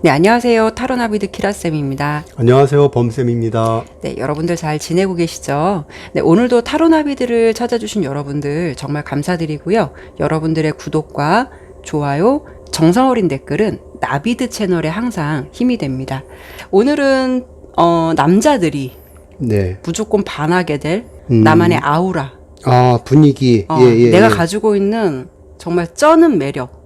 네, 안녕하세요. 타로나비드 키라쌤입니다. 안녕하세요. 범쌤입니다. 네, 여러분들 잘 지내고 계시죠? 네, 오늘도 타로나비드를 찾아주신 여러분들 정말 감사드리고요. 여러분들의 구독과 좋아요, 정성 어린 댓글은 나비드 채널에 항상 힘이 됩니다. 오늘은 남자들이 네. 무조건 반하게 될 나만의 아우라, 분위기. 내가 가지고 있는 정말 쩌는 매력,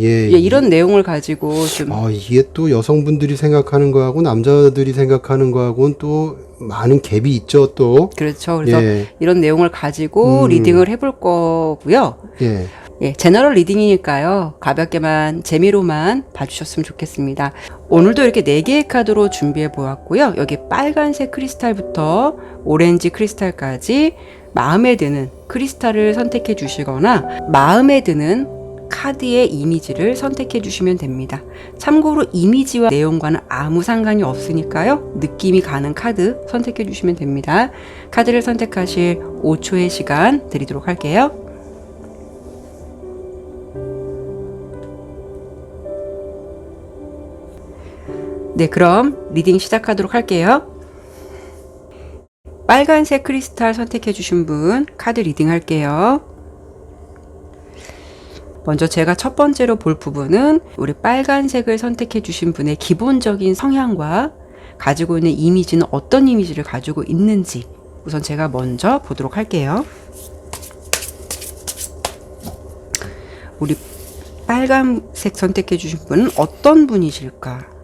예. 이런 내용을 가지고 좀 이게 또 여성분들이 생각하는 거하고 남자들이 생각하는 거하고는 또 많은 갭이 있죠, 또. 그렇죠. 그래서 예. 이런 내용을 가지고 리딩을 해볼 거고요. 예. 제너럴 리딩이니까요. 가볍게만 재미로만 봐주셨으면 좋겠습니다. 오늘도 이렇게 4개의 카드로 준비해 보았고요. 여기 빨간색 크리스탈부터 오렌지 크리스탈까지 마음에 드는 크리스탈을 선택해 주시거나 마음에 드는 카드의 이미지를 선택해 주시면 됩니다. 참고로 이미지와 내용과는 아무 상관이 없으니까요. 느낌이 가는 카드 선택해 주시면 됩니다. 카드를 선택하실 5초의 시간 드리도록 할게요. 네, 그럼 리딩 시작하도록 할게요. 빨간색 크리스탈 선택해 주신 분 카드 리딩 할게요. 먼저 제가 첫 번째로 볼 부분은 우리 빨간색을 선택해 주신 분의 기본적인 성향과 가지고 있는 이미지는 어떤 이미지를 가지고 있는지 우선 제가 먼저 보도록 할게요. 우리 빨간색 선택해 주신 분은 어떤 분이실까?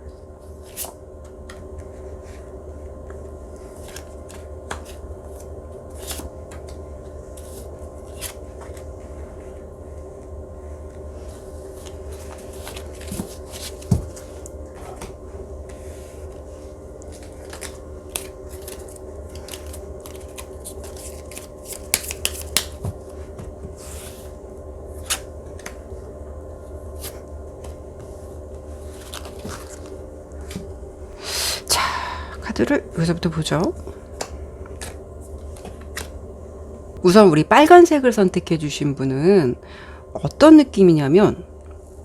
카드를 여기서부터 보죠. 우선 우리 빨간색을 선택해 주신 분은 어떤 느낌이냐면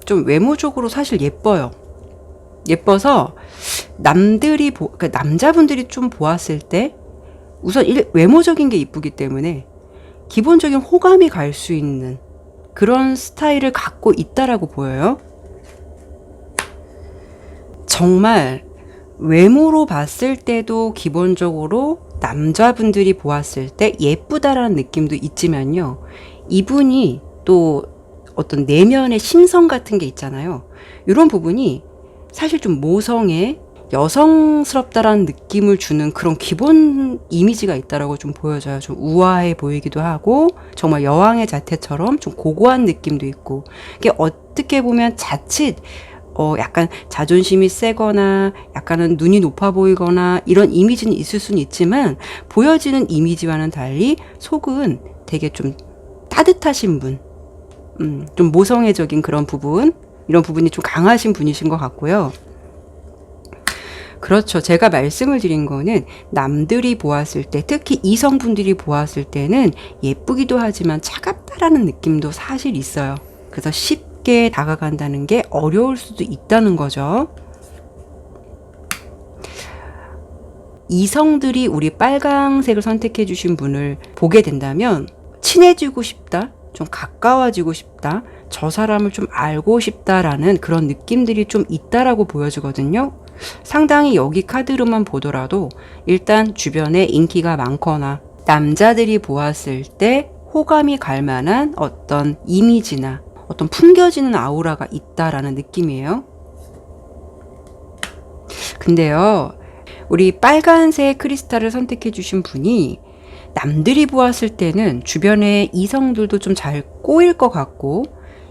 좀 외모적으로 사실 예뻐요. 예뻐서 남들이 그러니까 남자분들이 좀 보았을 때 우선 외모적인 게 이쁘기 때문에 기본적인 호감이 갈 수 있는 그런 스타일을 갖고 있다라고 보여요. 정말 외모로 봤을 때도 기본적으로 남자분들이 보았을 때 예쁘다라는 느낌도 있지만요. 이분이 또 어떤 내면의 심성 같은 게 있잖아요. 이런 부분이 사실 좀 모성애, 여성스럽다라는 느낌을 주는 그런 기본 이미지가 있다라고 좀 보여져요. 좀 우아해 보이기도 하고 정말 여왕의 자태처럼 좀 고고한 느낌도 있고 이게 어떻게 보면 자칫 약간 자존심이 세거나 약간은 눈이 높아 보이거나 이런 이미지는 있을 수는 있지만 보여지는 이미지와는 달리 속은 되게 좀 따뜻하신 분, 좀 모성애적인 그런 부분, 이런 부분이 좀 강하신 분이신 것 같고요. 그렇죠. 제가 말씀을 드린 거는 남들이 보았을 때, 특히 이성분들이 보았을 때는 예쁘기도 하지만 차갑다라는 느낌도 사실 있어요. 그래서 쉽게 다가간다는 게 어려울 수도 있다는 거죠. 이성들이 우리 빨강색을 선택해 주신 분을 보게 된다면 친해지고 싶다, 좀 가까워지고 싶다, 저 사람을 좀 알고 싶다라는 그런 느낌들이 좀 있다라고 보여지거든요. 상당히 여기 카드로만 보더라도 일단 주변에 인기가 많거나 남자들이 보았을 때 호감이 갈 만한 어떤 이미지나 어떤 풍겨지는 아우라가 있다라는 느낌이에요. 근데요, 우리 빨간색 크리스탈을 선택해 주신 분이 남들이 보았을 때는 주변에 이성들도 좀 잘 꼬일 것 같고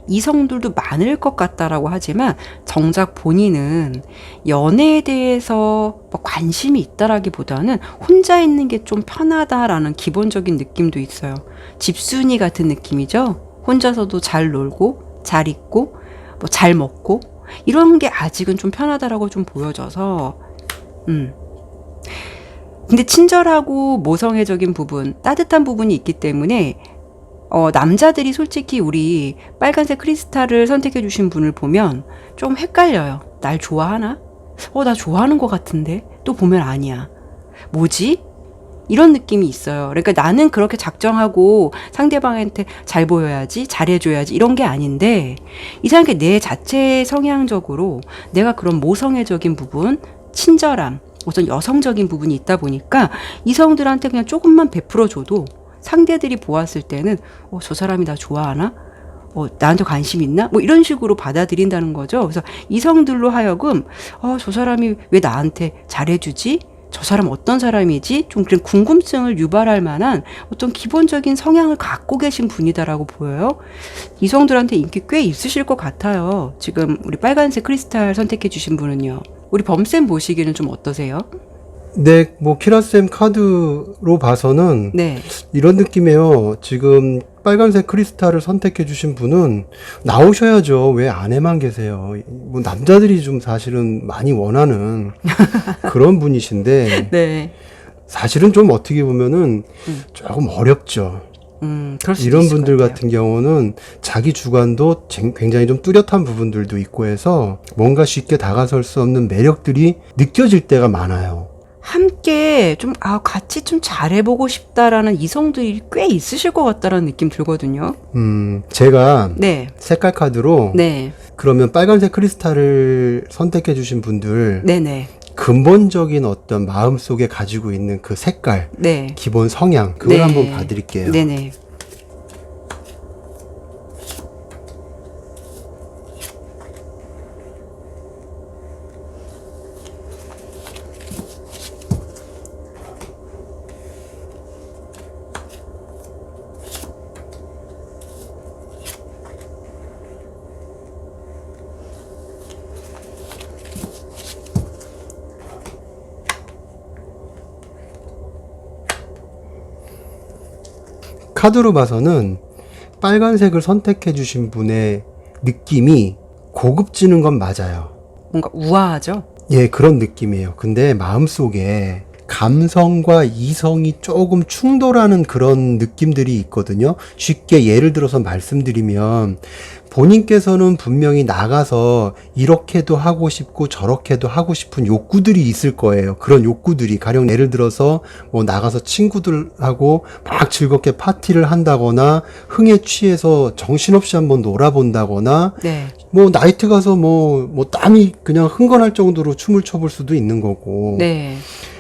이성들도 많을 것 같다라고 하지만 정작 본인은 연애에 대해서 관심이 있다라기보다는 혼자 있는 게 좀 편하다라는 기본적인 느낌도 있어요. 집순이 같은 느낌이죠. 혼자서도 잘 놀고 잘 입고 뭐 잘 먹고 이런 게 아직은 좀 편하다라고 좀 보여져서 근데 친절하고 모성애적인 부분, 따뜻한 부분이 있기 때문에 남자들이 솔직히 우리 빨간색 크리스탈을 선택해 주신 분을 보면 좀 헷갈려요. 날 좋아하나? 나 좋아하는 것 같은데? 또 보면 아니야. 뭐지? 이런 느낌이 있어요. 그러니까 나는 그렇게 작정하고 상대방한테 잘 보여야지, 잘해줘야지 이런 게 아닌데 이상하게 내 자체 성향적으로 내가 그런 모성애적인 부분, 친절함, 어떤 여성적인 부분이 있다 보니까 이성들한테 그냥 조금만 베풀어줘도 상대들이 보았을 때는 저 사람이 나 좋아하나? 나한테 관심 있나? 뭐 이런 식으로 받아들인다는 거죠. 그래서 이성들로 하여금 저 사람이 왜 나한테 잘해주지? 저 사람 어떤 사람이지? 좀 그런 궁금증을 유발할 만한 어떤 기본적인 성향을 갖고 계신 분이다라고 보여요. 이성들한테 인기 꽤 있으실 것 같아요. 지금 우리 빨간색 크리스탈 선택해 주신 분은요. 우리 범쌤 보시기는 좀 어떠세요? 네, 뭐 키라쌤 카드로 봐서는 네. 이런 느낌이에요. 지금 빨간색 크리스탈을 선택해 주신 분은 나오셔야죠. 왜 안에만 계세요? 뭐 남자들이 좀 사실은 많이 원하는 그런 분이신데 네. 사실은 좀 어떻게 보면은 조금 어렵죠. 그럴 수도 이런 있을 분들 것 같아요. 같은 경우는 자기 주관도 굉장히 좀 뚜렷한 부분들도 있고 해서 뭔가 쉽게 다가설 수 없는 매력들이 느껴질 때가 많아요. 함께 좀 같이 좀 잘해보고 싶다라는 이성들이 꽤 있으실 것 같다라는 느낌 들거든요. 제가 네. 색깔 카드로 네. 그러면 빨간색 크리스탈을 선택해 주신 분들 네네. 근본적인 어떤 마음속에 가지고 있는 그 색깔, 네. 기본 성향 그걸 네. 한번 봐드릴게요. 네네. 카드로 봐서는 빨간색을 선택해 주신 분의 느낌이 고급지는 건 맞아요. 뭔가 우아하죠? 예, 그런 느낌이에요. 근데 마음속에 감성과 이성이 조금 충돌하는 그런 느낌들이 있거든요. 쉽게 예를 들어서 말씀드리면 본인께서는 분명히 나가서 이렇게도 하고 싶고 저렇게도 하고 싶은 욕구들이 있을 거예요. 그런 욕구들이 가령 예를 들어서 뭐 나가서 친구들하고 막 즐겁게 파티를 한다거나 흥에 취해서 정신없이 한번 놀아본다거나 네. 뭐 나이트 가서 뭐 땀이 그냥 흥건할 정도로 춤을 춰볼 수도 있는 거고 네.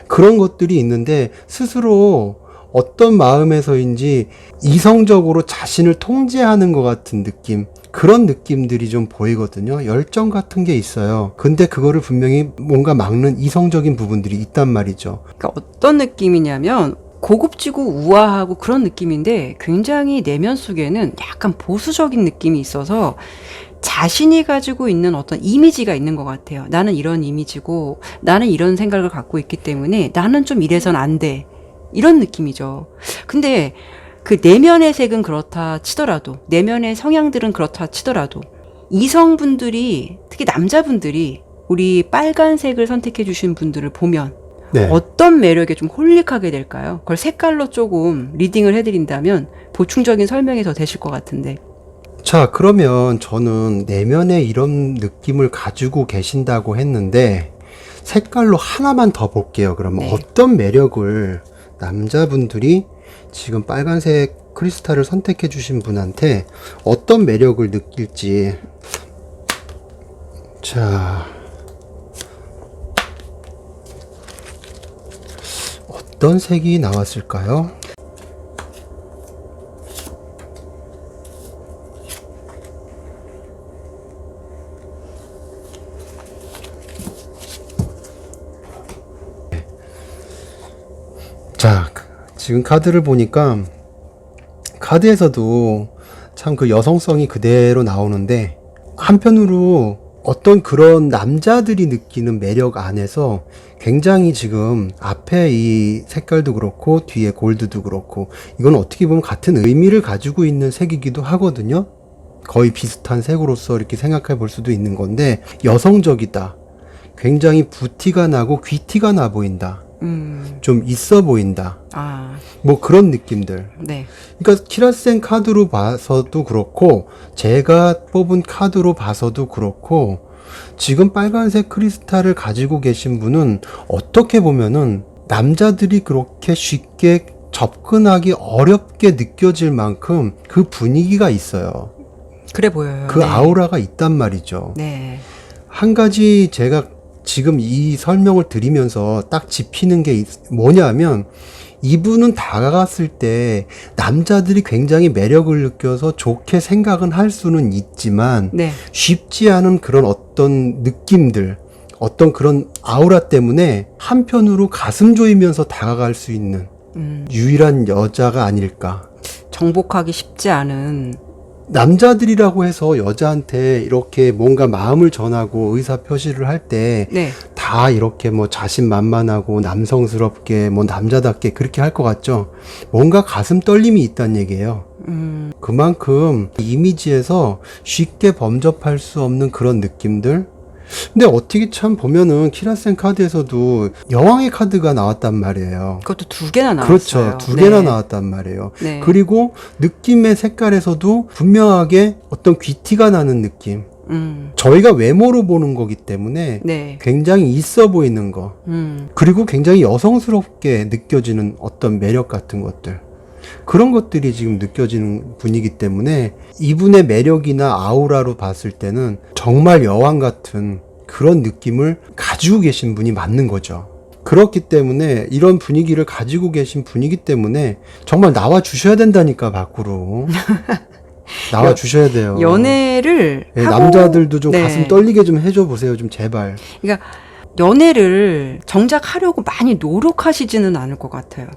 그런 것들이 있는데 스스로 어떤 마음에서인지 이성적으로 자신을 통제하는 것 같은 느낌 그런 느낌들이 좀 보이거든요. 열정 같은 게 있어요. 근데 그거를 분명히 뭔가 막는 이성적인 부분들이 있단 말이죠. 그러니까 어떤 느낌이냐면 고급지고 우아하고 그런 느낌인데 굉장히 내면 속에는 약간 보수적인 느낌이 있어서 자신이 가지고 있는 어떤 이미지가 있는 것 같아요. 나는 이런 이미지고 나는 이런 생각을 갖고 있기 때문에 나는 좀 이래선 안 돼. 이런 느낌이죠. 근데 그 내면의 색은 그렇다 치더라도 내면의 성향들은 그렇다 치더라도 이성분들이 특히 남자분들이 우리 빨간색을 선택해 주신 분들을 보면 네. 어떤 매력에 좀 홀릭하게 될까요? 그걸 색깔로 조금 리딩을 해드린다면 보충적인 설명이 더 되실 것 같은데. 자, 그러면 저는 내면에 이런 느낌을 가지고 계신다고 했는데 색깔로 하나만 더 볼게요. 그러면 네. 어떤 매력을 남자분들이 지금 빨간색 크리스탈을 선택해 주신 분한테 어떤 매력을 느낄지. 자, 어떤 색이 나왔을까요? 자, 지금 카드를 보니까 카드에서도 참 그 여성성이 그대로 나오는데 한편으로 어떤 그런 남자들이 느끼는 매력 안에서 굉장히 지금 앞에 이 색깔도 그렇고 뒤에 골드도 그렇고 이건 어떻게 보면 같은 의미를 가지고 있는 색이기도 하거든요. 거의 비슷한 색으로서 이렇게 생각해 볼 수도 있는 건데 여성적이다. 굉장히 부티가 나고 귀티가 나 보인다. 좀 있어 보인다. 아, 뭐 그런 느낌들. 네. 그러니까 키라센 카드로 봐서도 그렇고 제가 뽑은 카드로 봐서도 그렇고 지금 빨간색 크리스탈을 가지고 계신 분은 어떻게 보면은 남자들이 그렇게 쉽게 접근하기 어렵게 느껴질 만큼 그 분위기가 있어요. 그래 보여요. 그 네. 아우라가 있단 말이죠. 네. 한 가지 제가 지금 이 설명을 드리면서 딱 짚히는 게 뭐냐면 이분은 다가갔을 때 남자들이 굉장히 매력을 느껴서 좋게 생각은 할 수는 있지만 네. 쉽지 않은 그런 어떤 느낌들, 어떤 그런 아우라 때문에 한편으로 가슴 조이면서 다가갈 수 있는 유일한 여자가 아닐까. 정복하기 쉽지 않은. 남자들이라고 해서 여자한테 이렇게 뭔가 마음을 전하고 의사 표시를 할 때 네. 다 이렇게 뭐 자신만만하고 남성스럽게 뭐 남자답게 그렇게 할 것 같죠? 뭔가 가슴 떨림이 있다는 얘기예요. 그만큼 이미지에서 쉽게 범접할 수 없는 그런 느낌들. 근데 어떻게 참 보면은 키라센 카드에서도 여왕의 카드가 나왔단 말이에요. 그것도 2개나 나왔어요. 그렇죠. 2개나 나왔단 말이에요. 네. 그리고 느낌의 색깔에서도 분명하게 어떤 귀티가 나는 느낌. 저희가 외모로 보는 거기 때문에 네. 굉장히 있어 보이는 거. 그리고 굉장히 여성스럽게 느껴지는 어떤 매력 같은 것들. 그런 것들이 지금 느껴지는 분이기 때문에 이분의 매력이나 아우라로 봤을 때는 정말 여왕 같은 그런 느낌을 가지고 계신 분이 맞는 거죠. 그렇기 때문에 이런 분위기를 가지고 계신 분이기 때문에 정말 나와 주셔야 된다니까 밖으로. 나와 주셔야 돼요. 연애를 예, 하고 남자들도 좀 네. 가슴 떨리게 좀 해줘 보세요. 좀 제발. 그러니까 연애를 정작 하려고 많이 노력하시지는 않을 것 같아요.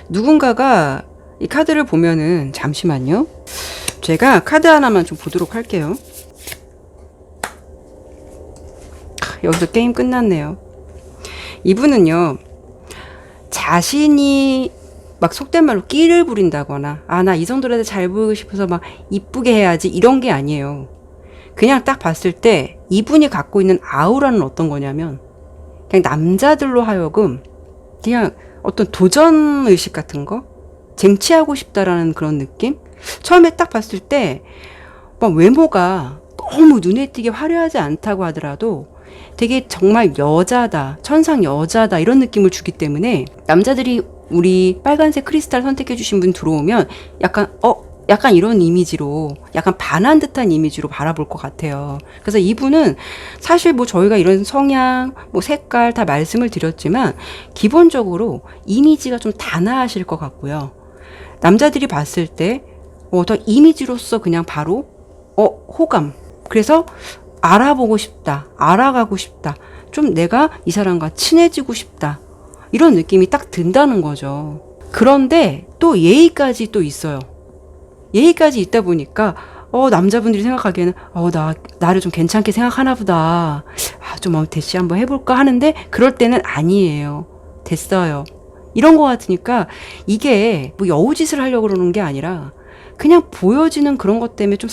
누군가가 이 카드를 보면은 잠시만요. 제가 카드 하나만 좀 보도록 할게요. 여기서 게임 끝났네요. 이분은요, 자신이 막 속된 말로 끼를 부린다거나, 아, 나 이 정도라도 잘 보이고 싶어서 막 이쁘게 해야지, 이런 게 아니에요. 그냥 딱 봤을 때 이분이 갖고 있는 아우라는 어떤 거냐면, 그냥 남자들로 하여금 그냥 어떤 도전 의식 같은 거? 쟁취하고 싶다라는 그런 느낌? 처음에 딱 봤을 때, 막 외모가 너무 눈에 띄게 화려하지 않다고 하더라도 되게 정말 여자다, 천상 여자다, 이런 느낌을 주기 때문에 남자들이 우리 빨간색 크리스탈 선택해주신 분 들어오면 약간 이런 이미지로, 약간 반한 듯한 이미지로 바라볼 것 같아요. 그래서 이분은 사실 뭐 저희가 이런 성향, 뭐 색깔 다 말씀을 드렸지만 기본적으로 이미지가 좀 단아하실 것 같고요. 남자들이 봤을 때 더 이미지로서 그냥 바로 호감. 그래서 알아보고 싶다, 알아가고 싶다, 좀 내가 이 사람과 친해지고 싶다, 이런 느낌이 딱 든다는 거죠. 그런데 또 예의까지 또 있어요. 예의까지 있다 보니까 남자분들이 생각하기에는 나를 좀 괜찮게 생각하나 보다, 좀 대시 한번 해볼까 하는데 그럴 때는 아니에요. 됐어요. 이런 거 같으니까 이게 뭐 여우짓을 하려고 그러는 게 아니라 그냥 보여지는 그런 것 때문에 좀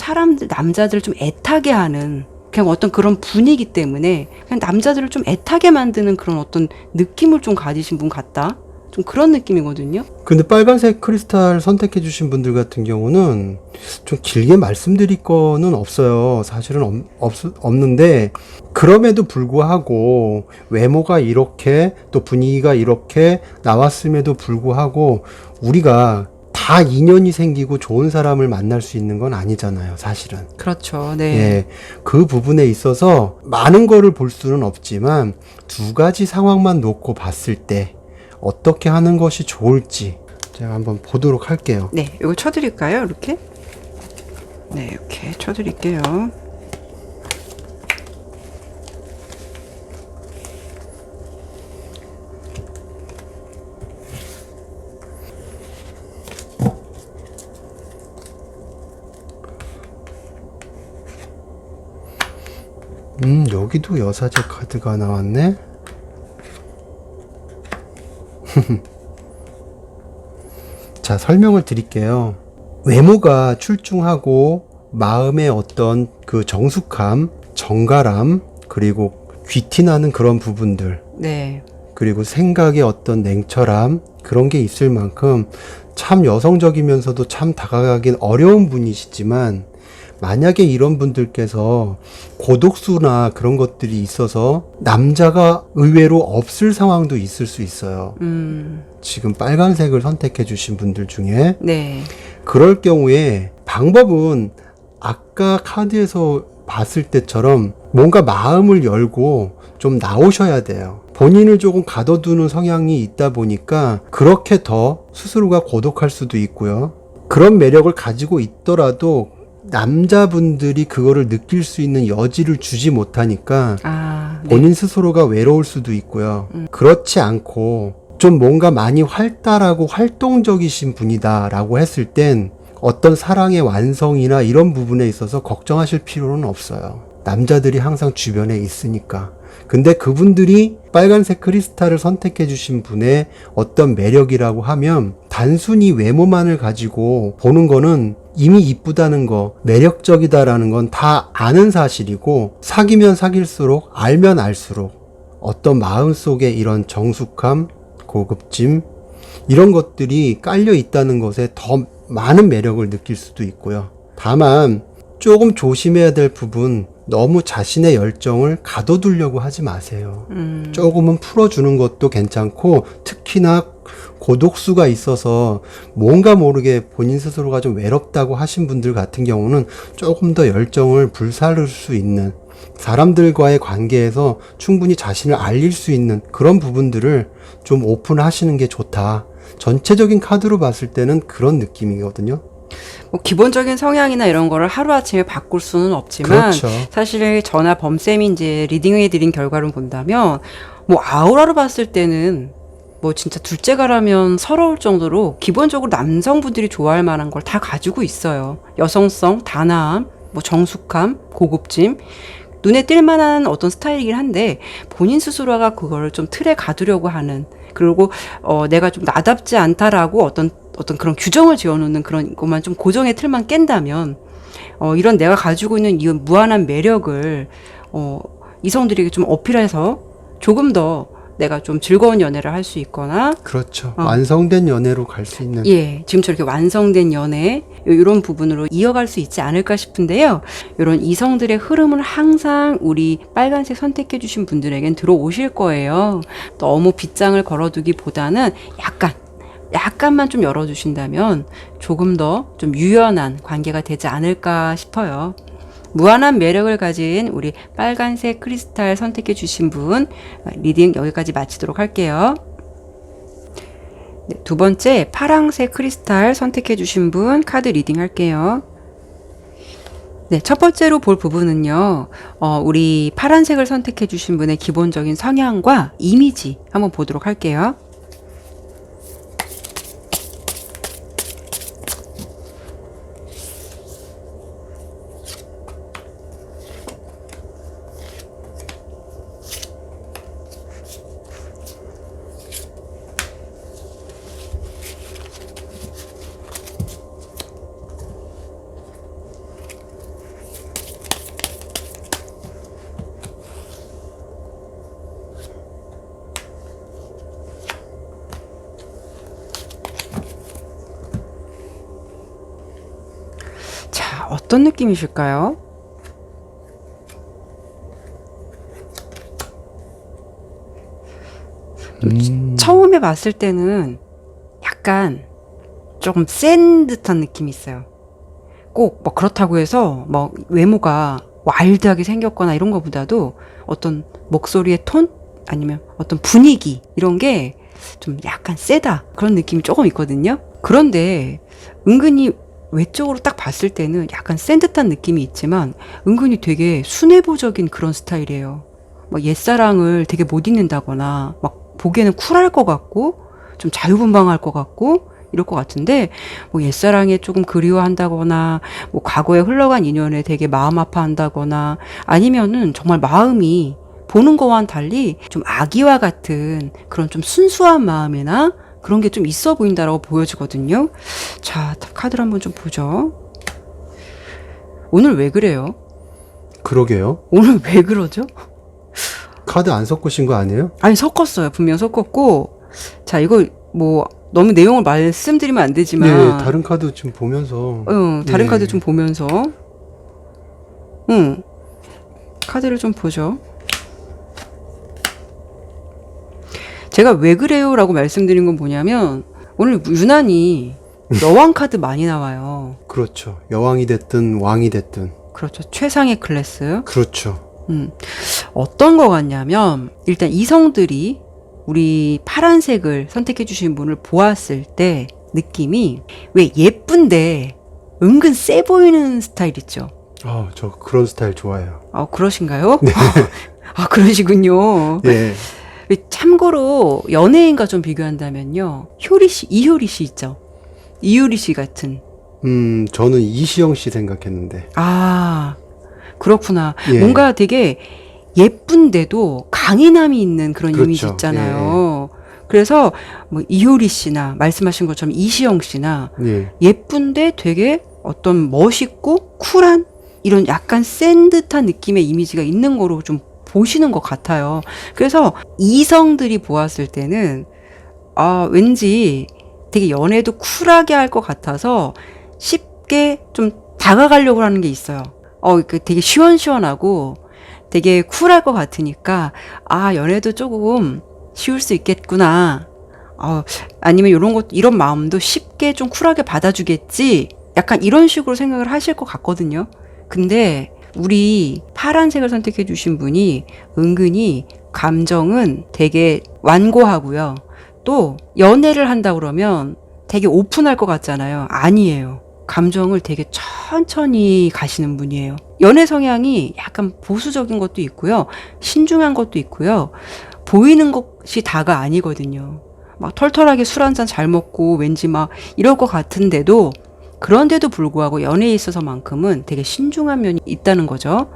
남자들을 좀 애타게 하는, 그냥 어떤 그런 분위기 때문에 그냥 남자들을 좀 애타게 만드는 그런 어떤 느낌을 좀 가지신 분 같다, 좀 그런 느낌이거든요. 근데 빨간색 크리스탈 선택해 주신 분들 같은 경우는 좀 길게 말씀드릴 거는 없어요. 사실은 없는데, 그럼에도 불구하고 외모가 이렇게 또 분위기가 이렇게 나왔음에도 불구하고 우리가 다 인연이 생기고 좋은 사람을 만날 수 있는 건 아니잖아요, 사실은. 그렇죠. 네. 예, 그 부분에 있어서 많은 거를 볼 수는 없지만 2가지 상황만 놓고 봤을 때 어떻게 하는 것이 좋을지 제가 한번 보도록 할게요. 네, 이거 쳐드릴까요? 이렇게? 네, 이렇게 쳐드릴게요. 여기도 여사제 카드가 나왔네. 자, 설명을 드릴게요. 외모가 출중하고 마음의 어떤 그 정숙함, 정갈함, 그리고 귀티나는 그런 부분들, 네. 그리고 생각의 어떤 냉철함, 그런 게 있을 만큼 참 여성적이면서도 참 다가가긴 어려운 분이시지만, 만약에 이런 분들께서 고독수나 그런 것들이 있어서 남자가 의외로 없을 상황도 있을 수 있어요. 지금 빨간색을 선택해 주신 분들 중에. 네. 그럴 경우에 방법은 아까 카드에서 봤을 때처럼 뭔가 마음을 열고 좀 나오셔야 돼요. 본인을 조금 가둬두는 성향이 있다 보니까 그렇게 더 스스로가 고독할 수도 있고요. 그런 매력을 가지고 있더라도 남자분들이 그거를 느낄 수 있는 여지를 주지 못하니까 네. 본인 스스로가 외로울 수도 있고요. 그렇지 않고 좀 뭔가 많이 활달하고 활동적이신 분이다라고 했을 땐 어떤 사랑의 완성이나 이런 부분에 있어서 걱정하실 필요는 없어요. 남자들이 항상 주변에 있으니까. 근데 그분들이 빨간색 크리스탈을 선택해 주신 분의 어떤 매력이라고 하면 단순히 외모만을 가지고 보는 거는 이미 이쁘다는 거, 매력적이다라는 건 다 아는 사실이고, 사귀면 사귈수록, 알면 알수록 어떤 마음속에 이런 정숙함, 고급짐, 이런 것들이 깔려 있다는 것에 더 많은 매력을 느낄 수도 있고요. 다만 조금 조심해야 될 부분, 너무 자신의 열정을 가둬두려고 하지 마세요. 조금은 풀어주는 것도 괜찮고, 특히나 고독수가 있어서 뭔가 모르게 본인 스스로가 좀 외롭다고 하신 분들 같은 경우는 조금 더 열정을 불사를 수 있는, 사람들과의 관계에서 충분히 자신을 알릴 수 있는 그런 부분들을 좀 오픈하시는 게 좋다. 전체적인 카드로 봤을 때는 그런 느낌이거든요. 뭐 기본적인 성향이나 이런 거를 하루아침에 바꿀 수는 없지만, 그렇죠. 사실 저나 범쌤이 이제 리딩해드린 결과를 본다면, 뭐 아우라로 봤을 때는 뭐 진짜 둘째가라면 서러울 정도로 기본적으로 남성분들이 좋아할 만한 걸 다 가지고 있어요. 여성성, 단아함, 뭐 정숙함, 고급짐, 눈에 띌 만한 어떤 스타일이긴 한데 본인 스스로가 그거를 좀 틀에 가두려고 하는, 그리고 내가 좀 나답지 않다라고 어떤 그런 규정을 지어놓는 그런 것만 좀 고정의 틀만 깬다면 이런 내가 가지고 있는 이 무한한 매력을 이성들에게 좀 어필해서 조금 더 내가 좀 즐거운 연애를 할 수 있거나, 그렇죠. 완성된 연애로 갈 수 있는. 예, 지금처럼 이렇게 완성된 연애, 이런 부분으로 이어갈 수 있지 않을까 싶은데요. 이런 이성들의 흐름을 항상 우리 빨간색 선택해주신 분들에겐 들어오실 거예요. 너무 빗장을 걸어두기보다는 약간만 좀 열어주신다면 조금 더 좀 유연한 관계가 되지 않을까 싶어요. 무한한 매력을 가진 우리 빨간색 크리스탈 선택해 주신 분, 리딩 여기까지 마치도록 할게요. 네, 두 번째 파랑색 크리스탈 선택해 주신 분 카드 리딩 할게요. 네, 첫 번째로 볼 부분은요, 우리 파란색을 선택해 주신 분의 기본적인 성향과 이미지 한번 보도록 할게요. 자, 어떤 느낌이실까요? 처음에 봤을 때는 약간 조금 센 듯한 느낌이 있어요. 꼭 뭐 그렇다고 해서 뭐 외모가 와일드하게 생겼거나 이런 것보다도 어떤 목소리의 톤? 아니면 어떤 분위기, 이런 게 좀 약간 세다, 그런 느낌이 조금 있거든요. 그런데 은근히 외적으로 딱 봤을 때는 약간 센 듯한 느낌이 있지만 은근히 되게 순애보적인 그런 스타일이에요. 막 옛사랑을 되게 못 잊는다거나, 막 보기에는 쿨할 것 같고 좀 자유분방할 것 같고 이럴 것 같은데, 뭐 옛사랑에 조금 그리워한다거나, 뭐 과거에 흘러간 인연에 되게 마음 아파한다거나, 아니면은 정말 마음이 보는 거와는 달리 좀 아기와 같은 그런 좀 순수한 마음이나 그런 게 좀 있어 보인다라고 보여지거든요. 자, 카드를 한번 좀 보죠. 오늘 왜 그래요? 그러게요. 오늘 왜 그러죠? 카드 안 섞으신 거 아니에요? 아니, 섞었어요. 분명 섞었고. 자, 이거 뭐 너무 내용을 말씀드리면 안 되지만 네, 다른 카드 좀 보면서. 다른 네. 카드 좀 보면서 카드를 좀 보죠. 제가 왜 그래요? 라고 말씀드린 건 뭐냐면 오늘 유난히 여왕 카드 많이 나와요. 그렇죠. 여왕이 됐든 왕이 됐든. 그렇죠. 최상의 클래스. 그렇죠. 어떤 거 같냐면 일단 이성들이 우리 파란색을 선택해 주신 분을 보았을 때 느낌이 왜 예쁜데 은근 세 보이는 스타일 있죠. 저 그런 스타일 좋아해요. 그러신가요? 네. 그러시군요. 예. 참고로 연예인과 좀 비교한다면요. 효리 씨, 이효리 씨 있죠. 이효리 씨 같은. 저는 이시영 씨 생각했는데. 그렇구나. 예. 뭔가 되게 예쁜데도 강인함이 있는 그런 그렇죠. 이미지 있잖아요. 그래서 뭐 이효리 씨나 말씀하신 것처럼 이시영 씨나 예. 예쁜데 되게 어떤 멋있고 쿨한 이런 약간 센 듯한 느낌의 이미지가 있는 거로 좀 보시는 것 같아요. 그래서 이성들이 보았을 때는 왠지 되게 연애도 쿨하게 할 것 같아서 쉽게 좀 다가가려고 하는 게 있어요. 되게 시원시원하고 되게 쿨할 것 같으니까 연애도 조금 쉬울 수 있겠구나. 아니면 이런 마음도 쉽게 좀 쿨하게 받아주겠지. 약간 이런 식으로 생각을 하실 것 같거든요. 근데 우리 파란색을 선택해 주신 분이 은근히 감정은 되게 완고하고요. 또 연애를 한다 그러면 되게 오픈할 것 같잖아요. 아니에요. 감정을 되게 천천히 가시는 분이에요. 연애 성향이 약간 보수적인 것도 있고요. 신중한 것도 있고요. 보이는 것이 다가 아니거든요. 막 털털하게 술 한잔 잘 먹고 왠지 막 이럴 것 같은데도 그런데도 불구하고 연애에 있어서만큼은 되게 신중한 면이 있다는 거죠.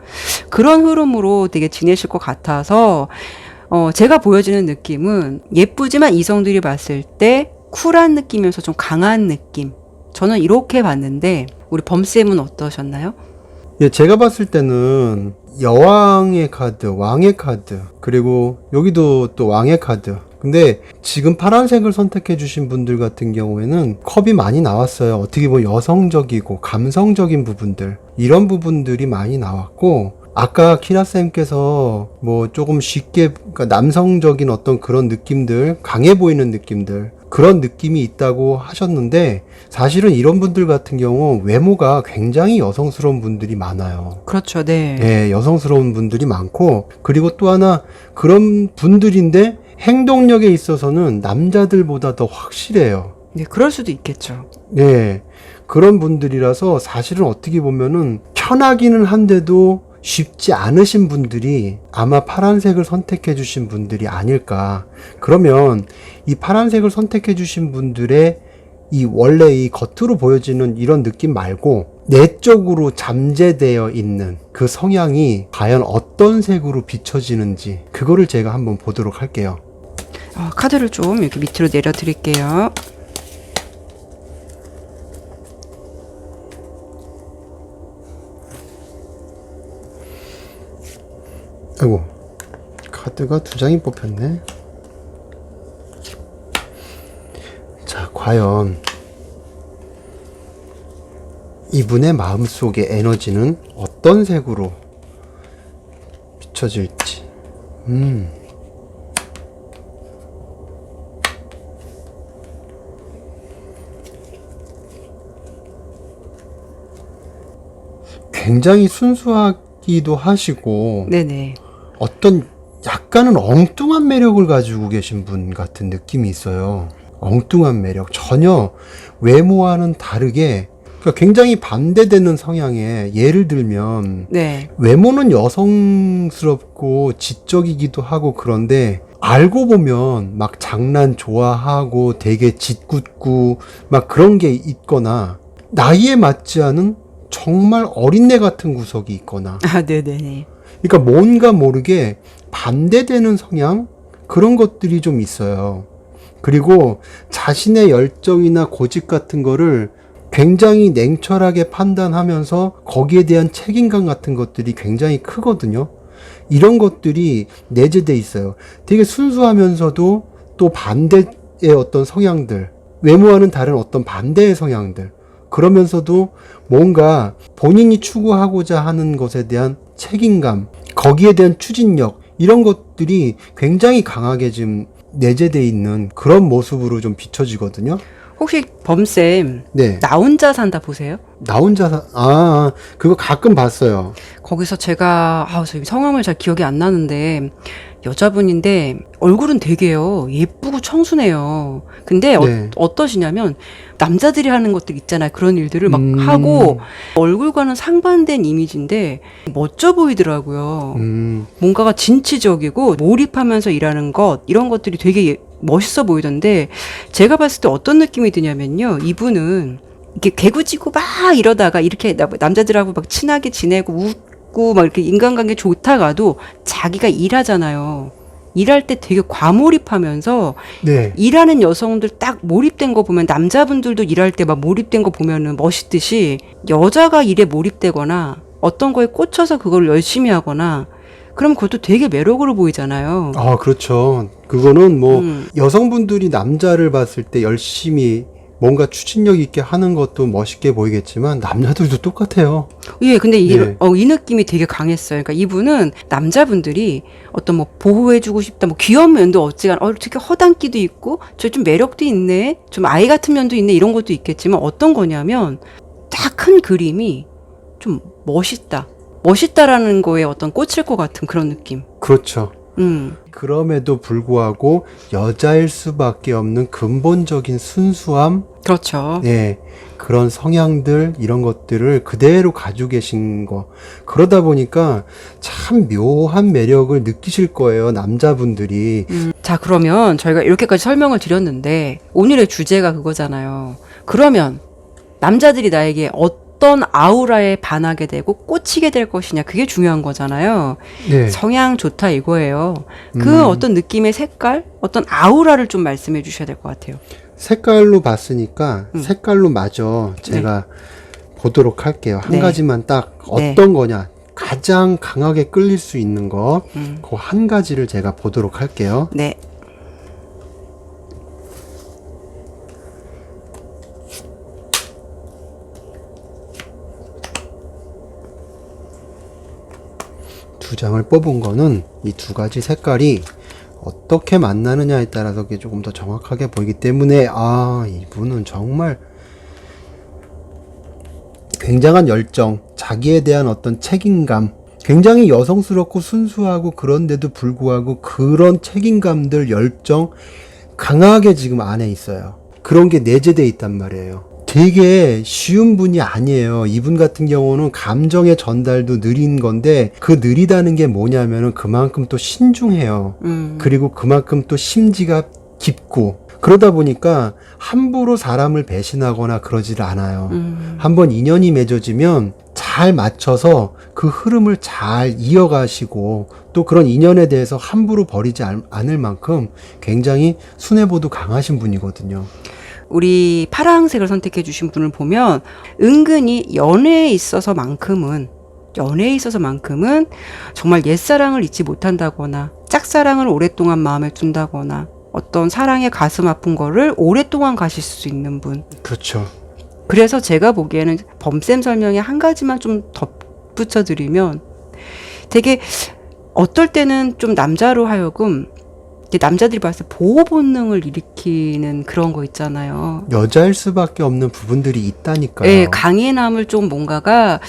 그런 흐름으로 되게 지내실 것 같아서 제가 보여지는 느낌은 예쁘지만 이성들이 봤을 때 쿨한 느낌이면서 좀 강한 느낌. 저는 이렇게 봤는데 우리 범쌤은 어떠셨나요? 예, 제가 봤을 때는 여왕의 카드, 왕의 카드, 그리고 여기도 또 왕의 카드. 근데 지금 파란색을 선택해 주신 분들 같은 경우에는 컵이 많이 나왔어요. 어떻게 보면 여성적이고 감성적인 부분들, 이런 부분들이 많이 나왔고, 아까 키라쌤께서 뭐 조금 쉽게, 그러니까 남성적인 어떤 그런 느낌들, 강해 보이는 느낌들, 그런 느낌이 있다고 하셨는데, 사실은 이런 분들 같은 경우 외모가 굉장히 여성스러운 분들이 많아요. 그렇죠, 네. 예, 여성스러운 분들이 많고, 그리고 또 하나 그런 분들인데 행동력에 있어서는 남자들보다 더 확실해요. 네, 그럴 수도 있겠죠. 예, 그런 분들이라서 사실은 어떻게 보면은 편하기는 한데도 쉽지 않으신 분들이 아마 파란색을 선택해 주신 분들이 아닐까. 그러면 이 파란색을 선택해 주신 분들의 이 원래 이 겉으로 보여지는 이런 느낌 말고 내적으로 잠재되어 있는 그 성향이 과연 어떤 색으로 비춰지는지, 그거를 제가 한번 보도록 할게요. 카드를 좀 이렇게 밑으로 내려 드릴게요. 아이고, 카드가 두 장이 뽑혔네. 자, 과연 이분의 마음속의 에너지는 어떤 색으로 비춰질지. 굉장히 순수하기도 하시고, 네네. 어떤 약간은 엉뚱한 매력을 가지고 계신 분 같은 느낌이 있어요. 엉뚱한 매력. 전혀 외모와는 다르게, 그러니까 굉장히 반대되는 성향의, 예를 들면 네. 외모는 여성스럽고 지적이기도 하고, 그런데 알고 보면 막 장난 좋아하고 되게 짓궂고 막 그런 게 있거나, 나이에 맞지 않은 정말 어린애 같은 구석이 있거나, 네네네. 그러니까 뭔가 모르게 반대되는 성향, 그런 것들이 좀 있어요. 그리고 자신의 열정이나 고집 같은 거를 굉장히 냉철하게 판단하면서 거기에 대한 책임감 같은 것들이 굉장히 크거든요. 이런 것들이 내재돼 있어요. 되게 순수하면서도 또 반대의 어떤 성향들, 외모와는 다른 어떤 반대의 성향들, 그러면서도 뭔가 본인이 추구하고자 하는 것에 대한 책임감, 거기에 대한 추진력, 이런 것들이 굉장히 강하게 지금 내재되어 있는 그런 모습으로 좀 비춰지거든요. 혹시 범쌤 네. 나 혼자 산다 보세요? 나 혼자 그거 가끔 봤어요. 거기서 제가 저 성함을 잘 기억이 안 나는데 여자분인데 얼굴은 되게요 예쁘고 청순해요. 근데 네. 어떠시냐면 남자들이 하는 것들 있잖아요. 그런 일들을 막 음. 하고 얼굴과는 상반된 이미지인데 멋져 보이더라고요. 뭔가가 진취적이고 몰입하면서 일하는 것 이런 것들이 되게 멋있어 보이던데 제가 봤을 때 어떤 느낌이 드냐면요. 이분은 이렇게 개구지고 막 이러다가 이렇게 남자들하고 막 친하게 지내고 웃고 막 이렇게 인간관계 좋다가도 자기가 일하잖아요. 일할 때 되게 과몰입하면서 네. 일하는 여성들 딱 몰입된 거 보면 남자분들도 일할 때 막 몰입된 거 보면은 멋있듯이 여자가 일에 몰입되거나 어떤 거에 꽂혀서 그걸 열심히 하거나 그럼 그것도 되게 매력으로 보이잖아요. 그렇죠. 그거는 뭐 음. 여성분들이 남자를 봤을 때 열심히 뭔가 추진력 있게 하는 것도 멋있게 보이겠지만 남자들도 똑같아요. 예, 근데 이, 네. 이 느낌이 되게 강했어요. 그러니까 이분은 남자분들이 어떤 뭐 보호해주고 싶다, 뭐 귀여운 면도 어찌간, 되게 허당기도 있고, 저 좀 매력도 있네, 좀 아이 같은 면도 있네, 이런 것도 있겠지만 어떤 거냐면 딱 큰 그림이 좀 멋있다. 멋있다라는 거에 어떤 꽂힐 것 같은 그런 느낌. 그렇죠. 그럼에도 불구하고 여자일 수밖에 없는 근본적인 순수함, 그렇죠. 네, 그런 성향들 이런 것들을 그대로 가지고 계신 거. 그러다 보니까 참 묘한 매력을 느끼실 거예요, 남자분들이. 자, 그러면 저희가 이렇게까지 설명을 드렸는데 오늘의 주제가 그거잖아요. 그러면 남자들이 나에게 어떤 아우라에 반하게 되고 꽂히게 될 것이냐, 그게 중요한 거잖아요. 네. 성향 좋다 이거예요. 그 어떤 느낌의 색깔, 어떤 아우라를 좀 말씀해 주셔야 될 것 같아요. 색깔로 봤으니까 색깔로 마저 제가 보도록 할게요. 한 네. 가지만 딱 네. 어떤 거냐, 가장 강하게 끌릴 수 있는 거, 그 한 가지를 제가 보도록 할게요. 네. 두 장을 뽑은 거는 이 두 가지 색깔이 어떻게 만나느냐에 따라서 그게 조금 더 정확하게 보이기 때문에 이분은 정말 굉장한 열정, 자기에 대한 어떤 책임감, 굉장히 여성스럽고 순수하고 그런데도 불구하고 그런 책임감들, 열정 강하게 지금 안에 있어요. 그런 게 내재되어 있단 말이에요. 되게 쉬운 분이 아니에요. 이분 같은 경우는 감정의 전달도 느린 건데 그 느리다는 게 뭐냐면은 그만큼 또 신중해요. 그리고 그만큼 또 심지가 깊고 그러다 보니까 함부로 사람을 배신하거나 그러질 않아요. 한번 인연이 맺어지면 잘 맞춰서 그 흐름을 잘 이어가시고 또 그런 인연에 대해서 함부로 버리지 않을 만큼 굉장히 순애보도 강하신 분이거든요. 우리 파랑색을 선택해 주신 분을 보면 은근히 연애에 있어서만큼은 정말 옛사랑을 잊지 못한다거나 짝사랑을 오랫동안 마음에 둔다거나 어떤 사랑의 가슴 아픈 거를 오랫동안 가실 수 있는 분. 그렇죠. 그래서 제가 보기에는 범쌤 설명에 한 가지만 좀 덧붙여 드리면 되게 어떨 때는 좀 남자로 하여금 남자들이 봤을 때 보호 본능을 일으키는 그런 거 있잖아요. 여자일 수밖에 없는 부분들이 있다니까요. 네, 강인함을 좀 뭔가가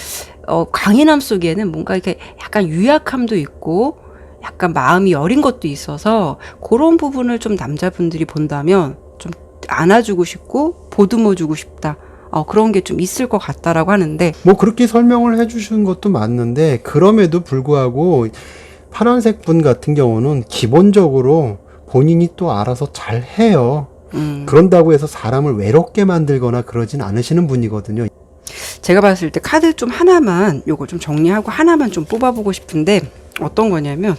강인함 속에는 뭔가 이렇게 약간 유약함도 있고 약간 마음이 여린 것도 있어서 그런 부분을 좀 남자분들이 본다면 좀 안아주고 싶고 보듬어주고 싶다. 그런 게 좀 있을 것 같다라고 하는데 뭐 그렇게 설명을 해주시는 것도 맞는데 그럼에도 불구하고 파란색 분 같은 경우는 기본적으로 본인이 또 알아서 잘 해요. 그런다고 해서 사람을 외롭게 만들거나 그러진 않으시는 분이거든요. 제가 봤을 때 카드 좀 하나만 요거 좀 정리하고 하나만 좀 뽑아보고 싶은데 어떤 거냐면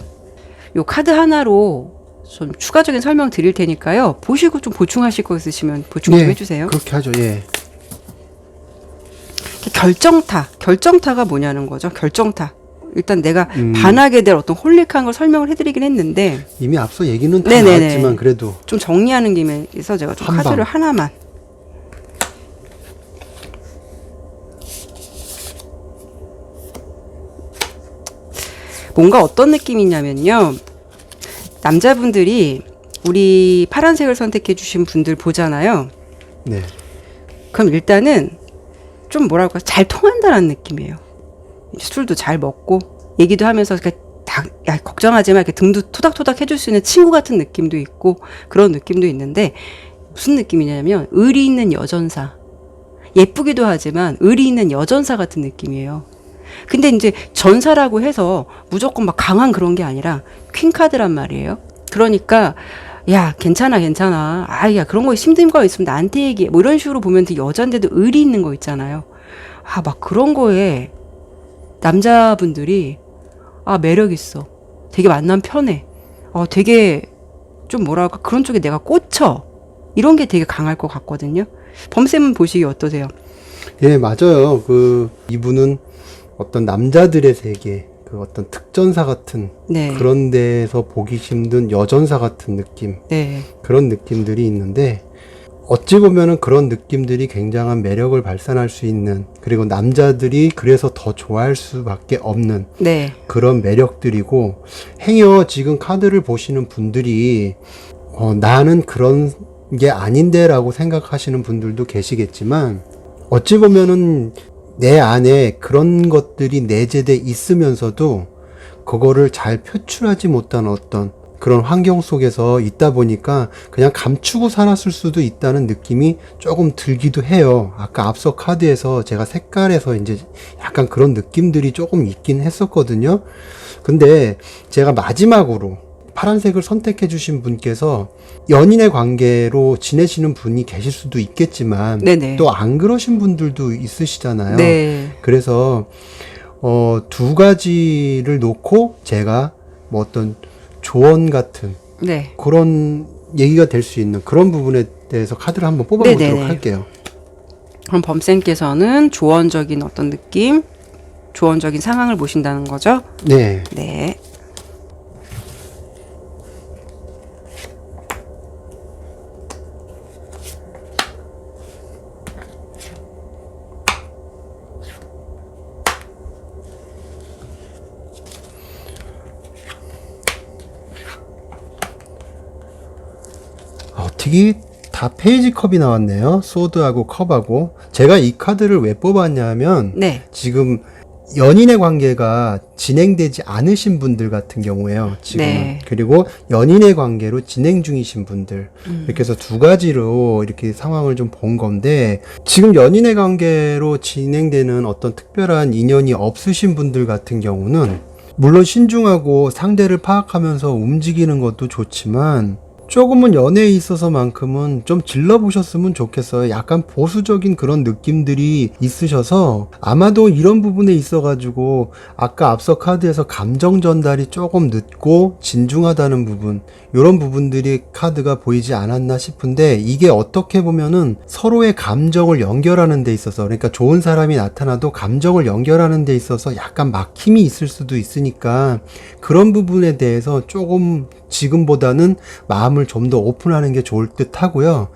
요 카드 하나로 좀 추가적인 설명 드릴 테니까요. 보시고 좀 보충하실 거 있으시면 보충 좀 해주세요. 그렇게 하죠. 예. 결정타가 뭐냐는 거죠. 결정타. 일단 내가 반하게 될 어떤 홀릭한 걸 설명을 해드리긴 했는데 이미 앞서 얘기는 다 네네네. 나왔지만 그래도 좀 정리하는 김에서 제가 좀 한 카드를 방. 하나만 뭔가 어떤 느낌이냐면요. 남자분들이 우리 파란색을 선택해 주신 분들 보잖아요. 네. 그럼 일단은 좀 뭐랄까 잘 통한다는 느낌이에요. 술도 잘 먹고 얘기도 하면서 야, 걱정하지 마 이렇게 등도 토닥토닥 해줄 수 있는 친구 같은 느낌도 있고 그런 느낌도 있는데 무슨 느낌이냐면 의리 있는 여전사. 예쁘기도 하지만 의리 있는 여전사 같은 느낌이에요. 근데 이제 전사라고 해서 무조건 막 강한 그런 게 아니라 퀸카드란 말이에요. 그러니까 야 괜찮아 야 그런 거 힘든 거 있으면 나한테 얘기해 뭐 이런 식으로 보면 되게 여잔데도 의리 있는 거 있잖아요. 막 그런 거에 남자분들이 매력 있어, 되게 만남 편해, 되게 좀 뭐랄까 그런 쪽에 내가 꽂혀, 이런 게 되게 강할 것 같거든요. 범쌤은 보시기 어떠세요? 예, 맞아요. 이분은 어떤 남자들의 세계, 어떤 특전사 같은 네. 그런 데서 보기 힘든 여전사 같은 느낌, 네. 그런 느낌들이 있는데 어찌 보면은 그런 느낌들이 굉장한 매력을 발산할 수 있는, 그리고 남자들이 그래서 더 좋아할 수밖에 없는 네. 그런 매력들이고, 행여 지금 카드를 보시는 분들이 나는 그런 게 아닌데 라고 생각하시는 분들도 계시겠지만, 어찌 보면은 내 안에 그런 것들이 내재돼 있으면서도 그거를 잘 표출하지 못한 어떤 그런 환경 속에서 있다 보니까 그냥 감추고 살았을 수도 있다는 느낌이 조금 들기도 해요. 아까 앞서 카드에서 제가 색깔에서 이제 약간 그런 느낌들이 조금 있긴 했었거든요. 근데 제가 마지막으로 파란색을 선택해 주신 분께서 연인의 관계로 지내시는 분이 계실 수도 있겠지만 또 안 그러신 분들도 있으시잖아요. 네. 그래서 두 가지를 놓고 제가 뭐 어떤 조언 같은 네. 그런 얘기가 될 수 있는 그런 부분에 대해서 카드를 한번 뽑아보도록 네네네. 할게요. 그럼 범쌤께서는 조언적인 어떤 느낌, 조언적인 상황을 보신다는 거죠? 네. 네. 어떻게 다 페이지 컵이 나왔네요. 소드하고 컵하고. 제가 이 카드를 왜 뽑았냐면 네. 지금 연인의 관계가 진행되지 않으신 분들 같은 경우에요. 지금 네. 그리고 연인의 관계로 진행 중이신 분들, 이렇게 해서 두 가지로 이렇게 상황을 좀 본 건데, 지금 연인의 관계로 진행되는 어떤 특별한 인연이 없으신 분들 같은 경우는 물론 신중하고 상대를 파악하면서 움직이는 것도 좋지만 조금은 연애에 있어서만큼은 좀 질러보셨으면 좋겠어요. 약간 보수적인 그런 느낌들이 있으셔서 아마도 이런 부분에 있어가지고 아까 앞서 카드에서 감정 전달이 조금 늦고 진중하다는 부분, 이런 부분들이 카드가 보이지 않았나 싶은데, 이게 어떻게 보면은 서로의 감정을 연결하는 데 있어서, 그러니까 좋은 사람이 나타나도 감정을 연결하는 데 있어서 약간 막힘이 있을 수도 있으니까 그런 부분에 대해서 조금 지금보다는 마음을 좀 더 오픈하는 게 좋을 듯 하고요.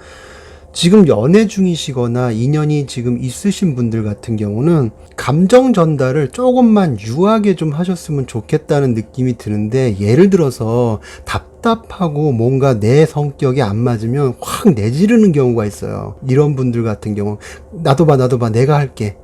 지금 연애 중이시거나 인연이 지금 있으신 분들 같은 경우는 감정 전달을 조금만 유하게 좀 하셨으면 좋겠다는 느낌이 드는데, 예를 들어서 답답하고 뭔가 내 성격에 안 맞으면 확 내지르는 경우가 있어요. 이런 분들 같은 경우 나도 봐 내가 할게,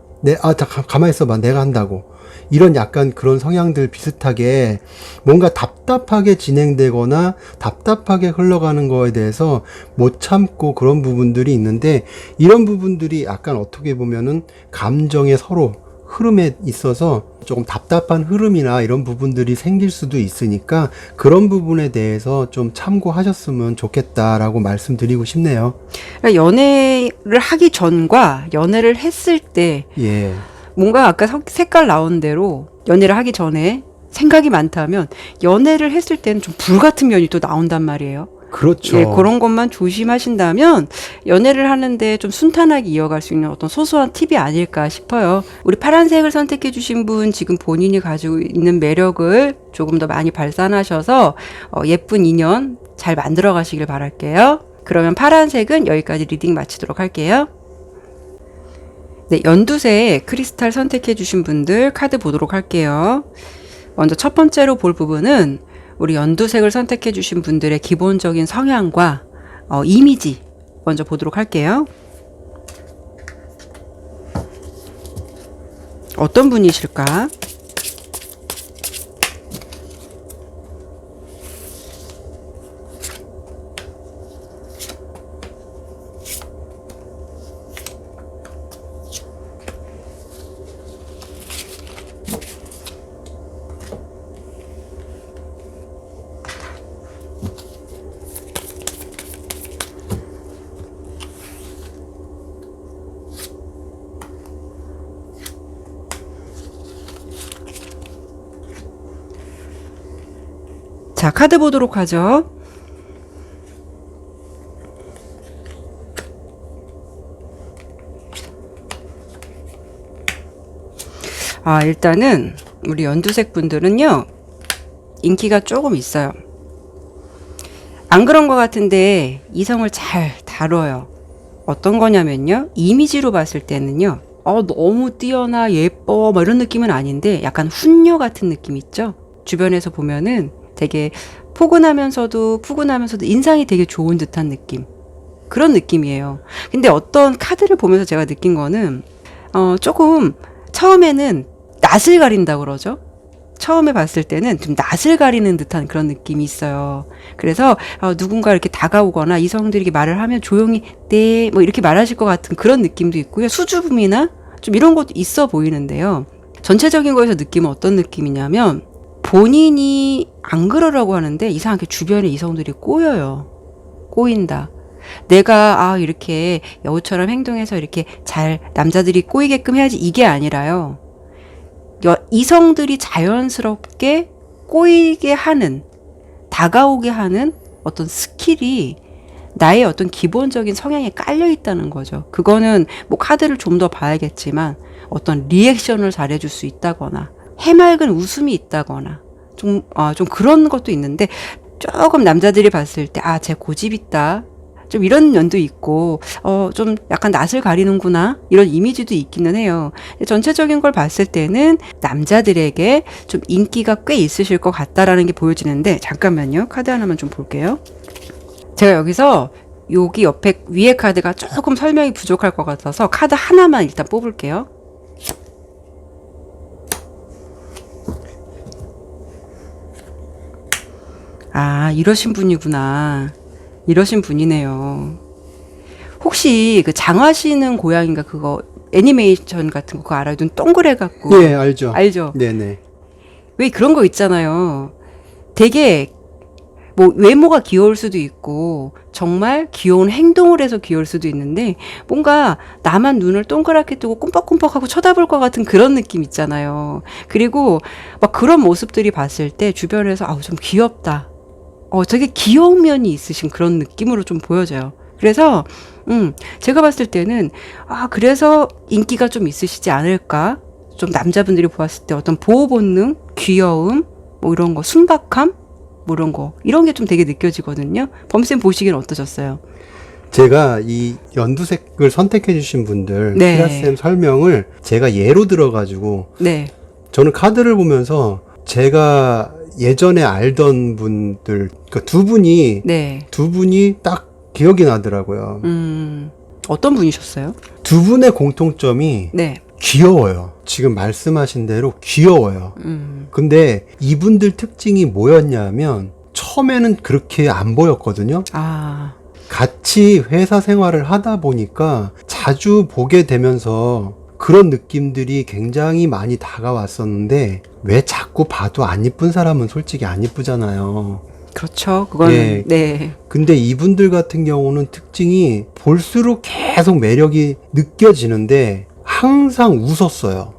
가만히 있어봐 내가 한다고, 이런 약간 그런 성향들 비슷하게 뭔가 답답하게 진행되거나 답답하게 흘러가는 거에 대해서 못 참고 그런 부분들이 있는데, 이런 부분들이 약간 어떻게 보면은 감정의 서로 흐름에 있어서 조금 답답한 흐름이나 이런 부분들이 생길 수도 있으니까 그런 부분에 대해서 좀 참고하셨으면 좋겠다라고 말씀드리고 싶네요. 그러니까 연애를 하기 전과 연애를 했을 때 예. 뭔가 아까 색깔 나온 대로 연애를 하기 전에 생각이 많다면 연애를 했을 때는 좀 불같은 면이 또 나온단 말이에요. 그렇죠. 예, 그런 것만 조심하신다면 연애를 하는데 좀 순탄하게 이어갈 수 있는 어떤 소소한 팁이 아닐까 싶어요. 우리 파란색을 선택해 주신 분, 지금 본인이 가지고 있는 매력을 조금 더 많이 발산하셔서 예쁜 인연 잘 만들어 가시길 바랄게요. 그러면 파란색은 여기까지 리딩 마치도록 할게요. 네, 연두색 크리스탈 선택해 주신 분들 카드 보도록 할게요. 먼저 첫 번째로 볼 부분은 우리 연두색을 선택해 주신 분들의 기본적인 성향과 이미지 먼저 보도록 할게요. 어떤 분이실까? 자, 카드 보도록 하죠. 일단은 우리 연두색 분들은요, 인기가 조금 있어요. 안 그런 것 같은데 이성을 잘 다뤄요. 어떤 거냐면요, 이미지로 봤을 때는요, 너무 뛰어나 예뻐 뭐 이런 느낌은 아닌데 약간 훈녀 같은 느낌 있죠? 주변에서 보면은 되게 포근하면서도 인상이 되게 좋은 듯한 느낌, 그런 느낌이에요. 근데 어떤 카드를 보면서 제가 느낀 거는 조금 처음에는 낯을 가린다고 그러죠. 처음에 봤을 때는 좀 낯을 가리는 듯한 그런 느낌이 있어요. 그래서 누군가 이렇게 다가오거나 이성들이 말을 하면 조용히 네 뭐 이렇게 말하실 것 같은 그런 느낌도 있고요. 수줍음이나 좀 이런 것도 있어 보이는데요. 전체적인 거에서 느낌은 어떤 느낌이냐면, 본인이 안 그러라고 하는데 이상하게 주변에 이성들이 꼬여요. 꼬인다. 내가 이렇게 여우처럼 행동해서 이렇게 잘 남자들이 꼬이게끔 해야지, 이게 아니라요. 이성들이 자연스럽게 꼬이게 하는, 다가오게 하는 어떤 스킬이 나의 어떤 기본적인 성향에 깔려 있다는 거죠. 그거는 뭐 카드를 좀 더 봐야겠지만 어떤 리액션을 잘해줄 수 있다거나 해맑은 웃음이 있다거나 좀 그런 것도 있는데, 조금 남자들이 봤을 때 쟤 고집 있다, 좀 이런 면도 있고 좀 약간 낯을 가리는구나, 이런 이미지도 있기는 해요. 전체적인 걸 봤을 때는 남자들에게 좀 인기가 꽤 있으실 것 같다라는 게 보여지는데, 잠깐만요, 카드 하나만 좀 볼게요. 제가 여기서 여기 옆에 위에 카드가 조금 설명이 부족할 것 같아서 카드 하나만 일단 뽑을게요. 이러신 분이구나. 이러신 분이네요. 혹시 그 장화시는 고양인가, 그거 애니메이션 같은 거 그거 알아요? 눈 동그래 갖고. 네, 알죠. 알죠? 네네. 왜 그런 거 있잖아요. 되게 뭐 외모가 귀여울 수도 있고 정말 귀여운 행동을 해서 귀여울 수도 있는데, 뭔가 나만 눈을 동그랗게 뜨고 꼼빡꼼빡하고 쳐다볼 것 같은 그런 느낌 있잖아요. 그리고 막 그런 모습들이 봤을 때 주변에서 좀 귀엽다, 되게 귀여운 면이 있으신 그런 느낌으로 좀 보여져요. 그래서 제가 봤을 때는 그래서 인기가 좀 있으시지 않을까. 좀 남자분들이 보았을 때 어떤 보호 본능, 귀여움, 뭐 이런 거, 순박함, 뭐 이런 게 좀 되게 느껴지거든요. 범쌤 보시기엔 어떠셨어요? 제가 이 연두색을 선택해 주신 분들, 네. 키라쌤 설명을 제가 예로 들어가지고, 네. 저는 카드를 보면서 제가 예전에 알던 분들, 그러니까 두 분이 딱 기억이 나더라고요. 어떤 분이셨어요? 두 분의 공통점이 네. 귀여워요. 지금 말씀하신 대로 귀여워요. 근데 이분들 특징이 뭐였냐면, 처음에는 그렇게 안 보였거든요. 같이 회사 생활을 하다 보니까 자주 보게 되면서 그런 느낌들이 굉장히 많이 다가왔었는데, 왜 자꾸 봐도 안 이쁜 사람은 솔직히 안 이쁘잖아요. 그렇죠. 그거는 예. 네. 근데 이분들 같은 경우는 특징이 볼수록 계속 매력이 느껴지는데 항상 웃었어요.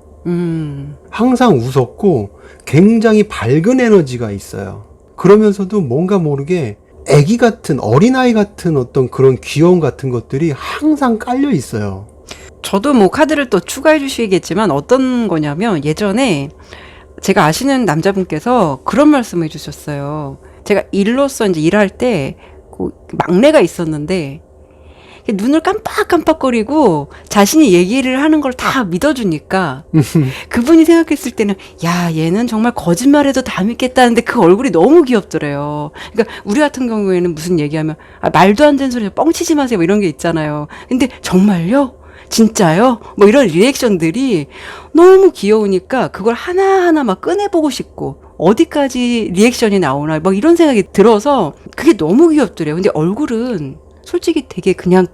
항상 웃었고 굉장히 밝은 에너지가 있어요. 그러면서도 뭔가 모르게 애기 같은, 어린아이 같은 어떤 그런 귀여움 같은 것들이 항상 깔려 있어요. 저도 뭐 카드를 또 추가해 주시겠지만 어떤 거냐면, 예전에 제가 아시는 남자분께서 그런 말씀을 해주셨어요. 제가 일로서 이제 일할 때 그 막내가 있었는데 눈을 깜빡깜빡거리고 자신이 얘기를 하는 걸 다 믿어주니까 그분이 생각했을 때는 야, 얘는 정말 거짓말해도 다 믿겠다는데 그 얼굴이 너무 귀엽더래요. 그러니까 우리 같은 경우에는 무슨 얘기하면 말도 안 되는 소리 뻥치지 마세요 뭐 이런 게 있잖아요. 근데 정말요? 진짜요? 뭐 이런 리액션들이 너무 귀여우니까 그걸 하나하나 막 꺼내보고 싶고 어디까지 리액션이 나오나 뭐 이런 생각이 들어서 그게 너무 귀엽더래요. 근데 얼굴은 솔직히 되게 그냥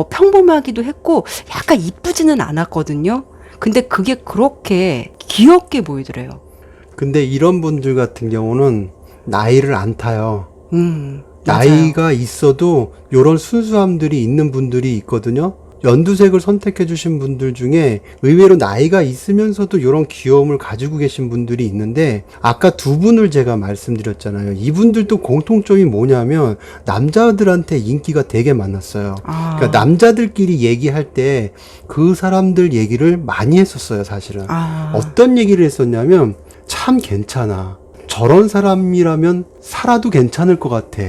평범하기도 했고 약간 이쁘지는 않았거든요. 근데 그게 그렇게 귀엽게 보이더래요. 근데 이런 분들 같은 경우는 나이를 안 타요. 맞아요. 나이가 있어도 요런 순수함들이 있는 분들이 있거든요. 연두색을 선택해 주신 분들 중에 의외로 나이가 있으면서도 요런 귀여움을 가지고 계신 분들이 있는데 아까 두 분을 제가 말씀드렸잖아요. 이분들도 공통점이 뭐냐면 남자들한테 인기가 되게 많았어요. 그러니까 남자들끼리 얘기할 때 그 사람들 얘기를 많이 했었어요, 사실은. 어떤 얘기를 했었냐면 참 괜찮아. 저런 사람이라면 살아도 괜찮을 것 같아.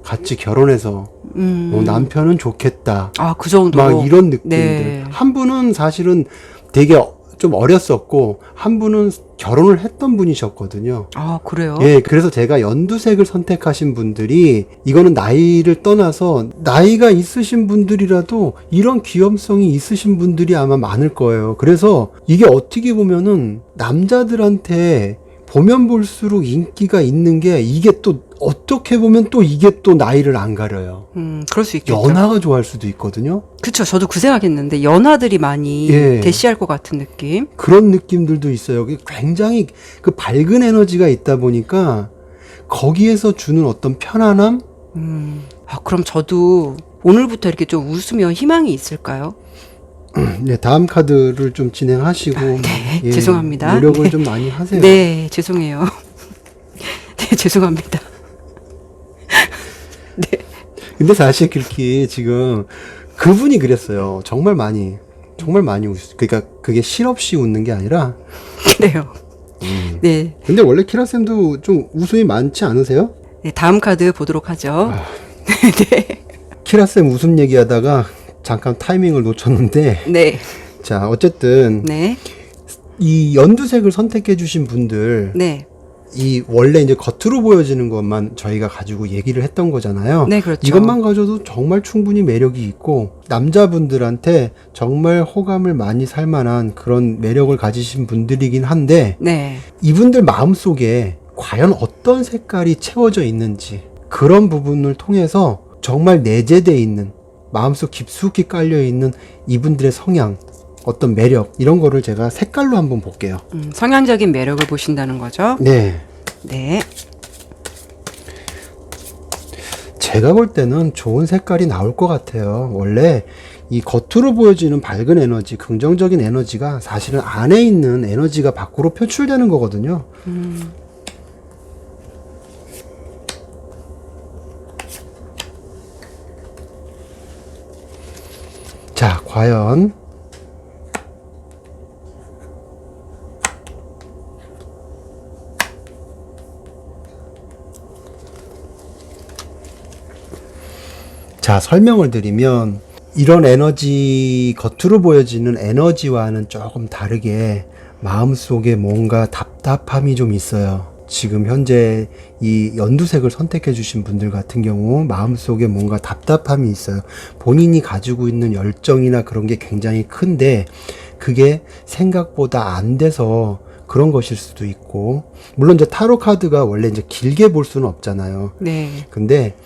같이 결혼해서 남편은 좋겠다. 그 정도. 막 이런 느낌들. 네. 한 분은 사실은 되게 좀 어렸었고 한 분은 결혼을 했던 분이셨거든요. 그래요? 예, 그래서 제가 연두색을 선택하신 분들이 이거는 나이를 떠나서 나이가 있으신 분들이라도 이런 귀염성이 있으신 분들이 아마 많을 거예요. 그래서 이게 어떻게 보면은 남자들한테 보면 볼수록 인기가 있는 게 이게 또 어떻게 보면 또 이게 또 나이를 안 가려요. 그럴 수 있겠죠. 연하가 좋아할 수도 있거든요. 그쵸. 저도 그 생각했는데 연하들이 많이 예. 대시할 것 같은 느낌. 그런 느낌들도 있어요. 굉장히 그 밝은 에너지가 있다 보니까 거기에서 주는 어떤 편안함? 그럼 저도 오늘부터 이렇게 좀 웃으면 희망이 있을까요? 네, 다음 카드를 좀 진행하시고 네, 죄송합니다. 노력을 네. 좀 많이 하세요. 네, 죄송해요. 네, 죄송합니다. 네. 근데 사실 그렇게 지금 그분이 그랬어요. 정말 많이 그러니까 그게 실없이 웃는 게 아니라 그래요. 네. 근데 원래 키라쌤도 좀 웃음이 많지 않으세요? 네, 다음 카드 보도록 하죠. 네. 키라쌤 웃음 얘기하다가 잠깐 타이밍을 놓쳤는데 네. 자, 어쨌든 네. 이 연두색을 선택해 주신 분들 네. 이 원래 이제 겉으로 보여지는 것만 저희가 가지고 얘기를 했던 거잖아요. 네, 그렇죠. 이것만 가져도 정말 충분히 매력이 있고 남자분들한테 정말 호감을 많이 살 만한 그런 매력을 가지신 분들이긴 한데 네. 이분들 마음속에 과연 어떤 색깔이 채워져 있는지 그런 부분을 통해서 정말 내재되어 있는 마음속 깊숙이 깔려 있는 이분들의 성향, 어떤 매력 이런 거를 제가 색깔로 한번 볼게요. 성향적인 매력을 보신다는 거죠. 네. 네. 제가 볼 때는 좋은 색깔이 나올 것 같아요. 원래 이 겉으로 보여지는 밝은 에너지, 긍정적인 에너지가 사실은 안에 있는 에너지가 밖으로 표출되는 거거든요. 자, 과연 자, 설명을 드리면 이런 에너지, 겉으로 보여지는 에너지와는 조금 다르게 마음속에 뭔가 답답함이 좀 있어요. 지금 현재 이 연두색을 선택해 주신 분들 같은 경우 마음속에 뭔가 답답함이 있어요. 본인이 가지고 있는 열정이나 그런 게 굉장히 큰데 그게 생각보다 안 돼서 그런 것일 수도 있고, 물론 이제 타로 카드가 원래 이제 길게 볼 수는 없잖아요. 네. 근데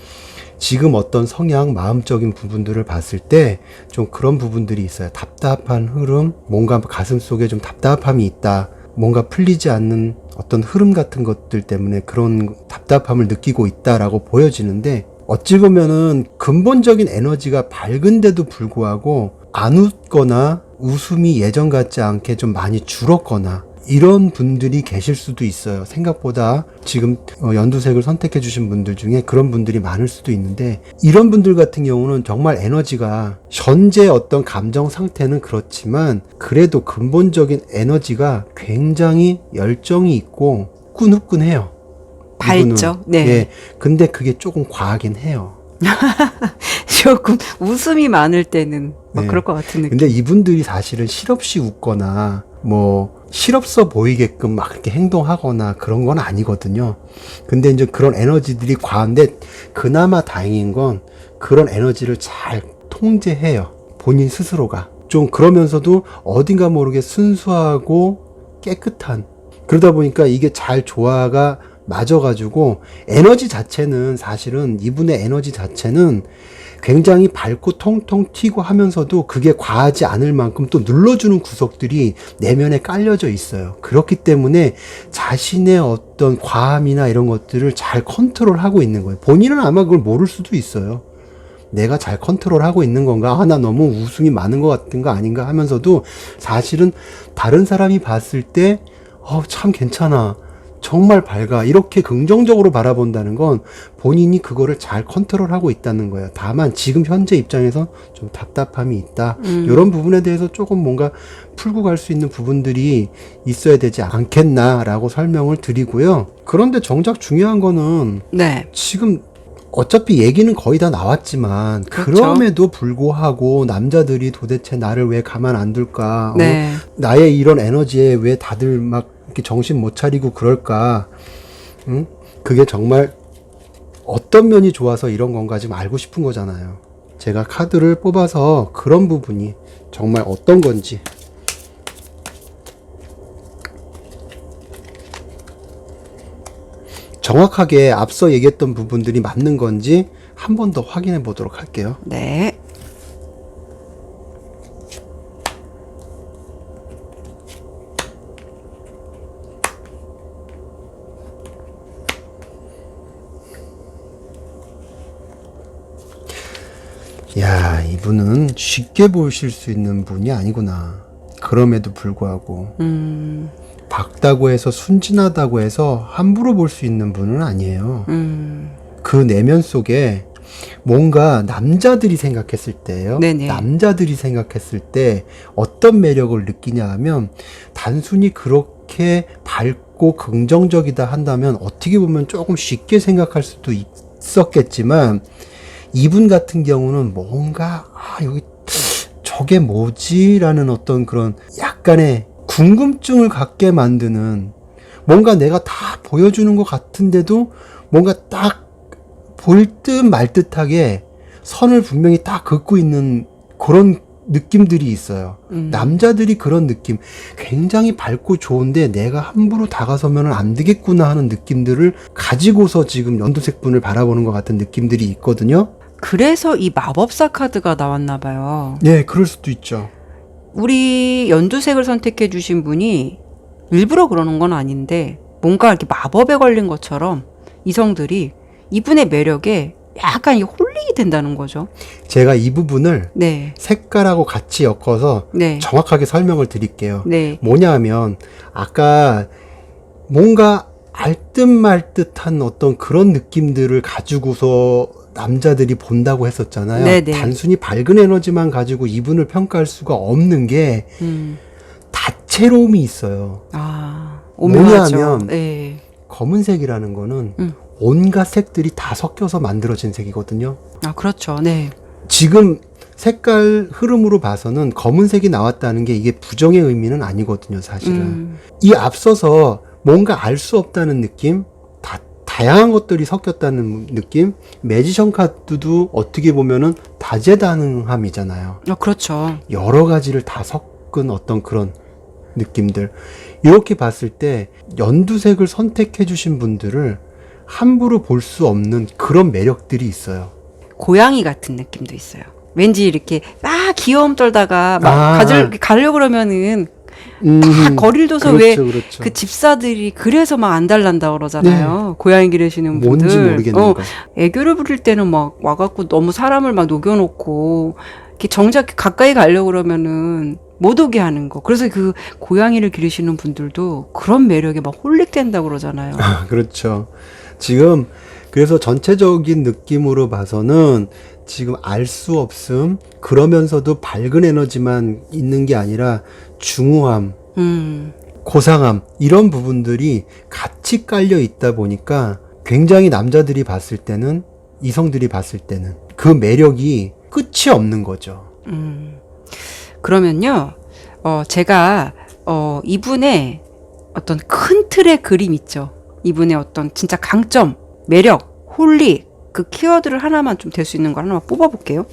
지금 어떤 성향, 마음적인 부분들을 봤을 때 좀 그런 부분들이 있어요. 답답한 흐름, 뭔가 가슴 속에 좀 답답함이 있다. 뭔가 풀리지 않는 어떤 흐름 같은 것들 때문에 그런 답답함을 느끼고 있다라고 보여지는데, 어찌 보면은 근본적인 에너지가 밝은데도 불구하고 안 웃거나 웃음이 예전 같지 않게 좀 많이 줄었거나 이런 분들이 계실 수도 있어요. 생각보다 지금 연두색을 선택해 주신 분들 중에 그런 분들이 많을 수도 있는데, 이런 분들 같은 경우는 정말 에너지가 현재 어떤 감정 상태는 그렇지만 그래도 근본적인 에너지가 굉장히 열정이 있고 후끈후끈해요. 밝죠. 네. 예. 근데 그게 조금 과하긴 해요. 조금 웃음이 많을 때는 막 네. 그럴 것 같은 느낌. 근데 이분들이 사실은 실없이 웃거나 뭐 실없어 보이게끔 막 그렇게 행동하거나 그런 건 아니거든요. 근데 이제 그런 에너지들이 과한데 그나마 다행인 건 그런 에너지를 잘 통제해요. 본인 스스로가. 좀 그러면서도 어딘가 모르게 순수하고 깨끗한, 그러다 보니까 이게 잘 조화가 맞아가지고 에너지 자체는, 사실은 이분의 에너지 자체는 굉장히 밝고 통통 튀고 하면서도 그게 과하지 않을 만큼 또 눌러주는 구석들이 내면에 깔려져 있어요. 그렇기 때문에 자신의 어떤 과함이나 이런 것들을 잘 컨트롤하고 있는 거예요. 본인은 아마 그걸 모를 수도 있어요. 내가 잘 컨트롤하고 있는 건가? 아, 나 너무 웃음이 많은 것 같은 거 아닌가? 하면서도 사실은 다른 사람이 봤을 때 참 괜찮아, 정말 밝아, 이렇게 긍정적으로 바라본다는 건 본인이 그거를 잘 컨트롤하고 있다는 거예요. 다만 지금 현재 입장에서 좀 답답함이 있다. 이런 부분에 대해서 조금 뭔가 풀고 갈 수 있는 부분들이 있어야 되지 않겠나라고 설명을 드리고요. 그런데 정작 중요한 거는 네. 지금 어차피 얘기는 거의 다 나왔지만 그렇죠. 그럼에도 불구하고 남자들이 도대체 나를 왜 가만 안 둘까? 네. 나의 이런 에너지에 왜 다들 막 이렇게 정신 못 차리고 그럴까? 응? 그게 정말 어떤 면이 좋아서 이런 건가 지금 알고 싶은 거잖아요. 제가 카드를 뽑아서 그런 부분이 정말 어떤 건지 정확하게 앞서 얘기했던 부분들이 맞는 건지 한 번 더 확인해 보도록 할게요. 네. 야, 이분은 쉽게 보실 수 있는 분이 아니구나. 그럼에도 불구하고 밝다고 해서 순진하다고 해서 함부로 볼 수 있는 분은 아니에요. 그 내면 속에 뭔가 남자들이 생각했을 때요. 네네. 남자들이 생각했을 때 어떤 매력을 느끼냐 하면 단순히 그렇게 밝고 긍정적이다 한다면 어떻게 보면 조금 쉽게 생각할 수도 있었겠지만 이분 같은 경우는 뭔가 여기 저게 뭐지? 라는 어떤 그런 약간의 궁금증을 갖게 만드는, 뭔가 내가 다 보여주는 것 같은데도 뭔가 딱 보일 듯 말 듯하게 선을 분명히 딱 긋고 있는 그런 느낌들이 있어요. 남자들이 그런 느낌, 굉장히 밝고 좋은데 내가 함부로 다가서면 안 되겠구나 하는 느낌들을 가지고서 지금 연두색 분을 바라보는 것 같은 느낌들이 있거든요. 그래서 이 마법사 카드가 나왔나 봐요. 네, 그럴 수도 있죠. 우리 연두색을 선택해 주신 분이 일부러 그러는 건 아닌데 뭔가 이렇게 마법에 걸린 것처럼 이성들이 이분의 매력에 약간 홀리게 된다는 거죠. 제가 이 부분을 네. 색깔하고 같이 엮어서 네. 정확하게 설명을 드릴게요. 네. 뭐냐 하면 아까 뭔가 알듯 말듯한 어떤 그런 느낌들을 가지고서 남자들이 본다고 했었잖아요. 네네. 단순히 밝은 에너지만 가지고 이분을 평가할 수가 없는 게 다채로움이 있어요. 오묘하죠. 뭐냐면 네. 검은색이라는 거는 온갖 색들이 다 섞여서 만들어진 색이거든요. 그렇죠. 네. 지금 색깔 흐름으로 봐서는 검은색이 나왔다는 게 이게 부정의 의미는 아니거든요, 사실은. 이 앞서서 뭔가 알 수 없다는 느낌, 다양한 것들이 섞였다는 느낌, 매지션 카드도 어떻게 보면은 다재다능함이잖아요. 그렇죠. 여러 가지를 다 섞은 어떤 그런 느낌들. 이렇게 봤을 때 연두색을 선택해 주신 분들을 함부로 볼 수 없는 그런 매력들이 있어요. 고양이 같은 느낌도 있어요. 왠지 이렇게 막 귀여움 떨다가 막 가려고 그러면은 다 거리를 둬서 그렇죠, 왜 그렇죠. 그 집사들이 그래서 막 안 달란다 그러잖아요. 고양이 기르시는 분들. 뭔지 모르겠는 거. 애교를 부릴 때는 막 와갖고 너무 사람을 막 녹여놓고 이렇게 정작 가까이 가려고 그러면은 못 오게 하는 거. 그래서 그 고양이를 기르시는 분들도 그런 매력에 막 홀릭된다 그러잖아요. 그렇죠. 지금 그래서 전체적인 느낌으로 봐서는 지금 알 수 없음, 그러면서도 밝은 에너지만 있는 게 아니라 중후함, 고상함, 이런 부분들이 같이 깔려 있다 보니까 굉장히 남자들이 봤을 때는, 이성들이 봤을 때는 그 매력이 끝이 없는 거죠. 그러면요, 제가, 이분의 어떤 큰 틀의 그림 있죠. 이분의 어떤 진짜 강점, 매력, 홀릭, 그 키워드를 하나만 좀 될 수 있는 걸 하나만 뽑아볼게요.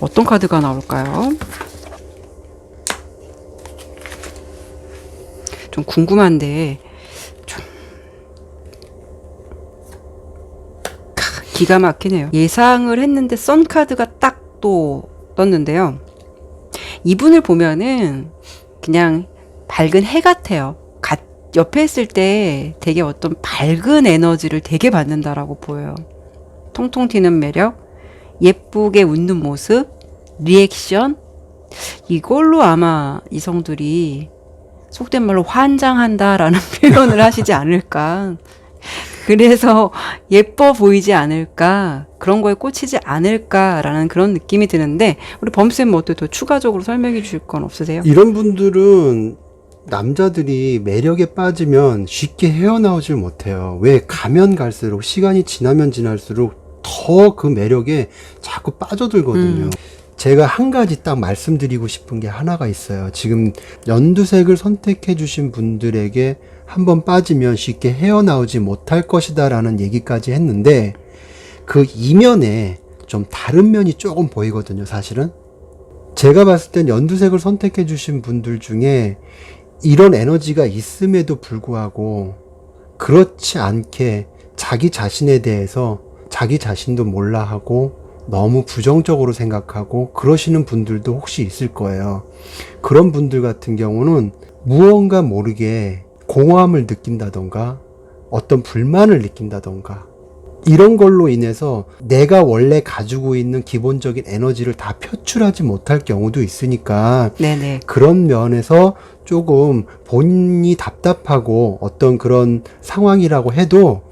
어떤 카드가 나올까요? 좀 궁금한데, 기가 막히네요. 예상을 했는데 썬 카드가 딱 또 떴는데요. 이분을 보면은 그냥 밝은 해 같아요. 옆에 있을 때 되게 어떤 밝은 에너지를 되게 받는다라고 보여요. 통통 튀는 매력, 예쁘게 웃는 모습, 리액션, 이걸로 아마 이성들이 속된 말로 환장한다라는 표현을 하시지 않을까. 그래서 예뻐 보이지 않을까, 그런 거에 꽂히지 않을까라는 그런 느낌이 드는데, 우리 범쌤 뭐 또 더 추가적으로 설명해 주실 건 없으세요? 이런 분들은 남자들이 매력에 빠지면 쉽게 헤어나오질 못해요. 왜? 가면 갈수록, 시간이 지나면 지날수록 더 그 매력에 자꾸 빠져들거든요. 제가 한 가지 딱 말씀드리고 싶은 게 하나가 있어요. 지금 연두색을 선택해 주신 분들에게 한번 빠지면 쉽게 헤어나오지 못할 것이다 라는 얘기까지 했는데, 그 이면에 좀 다른 면이 조금 보이거든요, 사실은. 제가 봤을 땐 연두색을 선택해 주신 분들 중에 이런 에너지가 있음에도 불구하고 그렇지 않게 자기 자신에 대해서 자기 자신도 몰라 하고 너무 부정적으로 생각하고 그러시는 분들도 혹시 있을 거예요. 그런 분들 같은 경우는 무언가 모르게 공허함을 느낀다던가 어떤 불만을 느낀다던가 이런 걸로 인해서 내가 원래 가지고 있는 기본적인 에너지를 다 표출하지 못할 경우도 있으니까 네네. 그런 면에서 조금 본인이 답답하고 어떤 그런 상황이라고 해도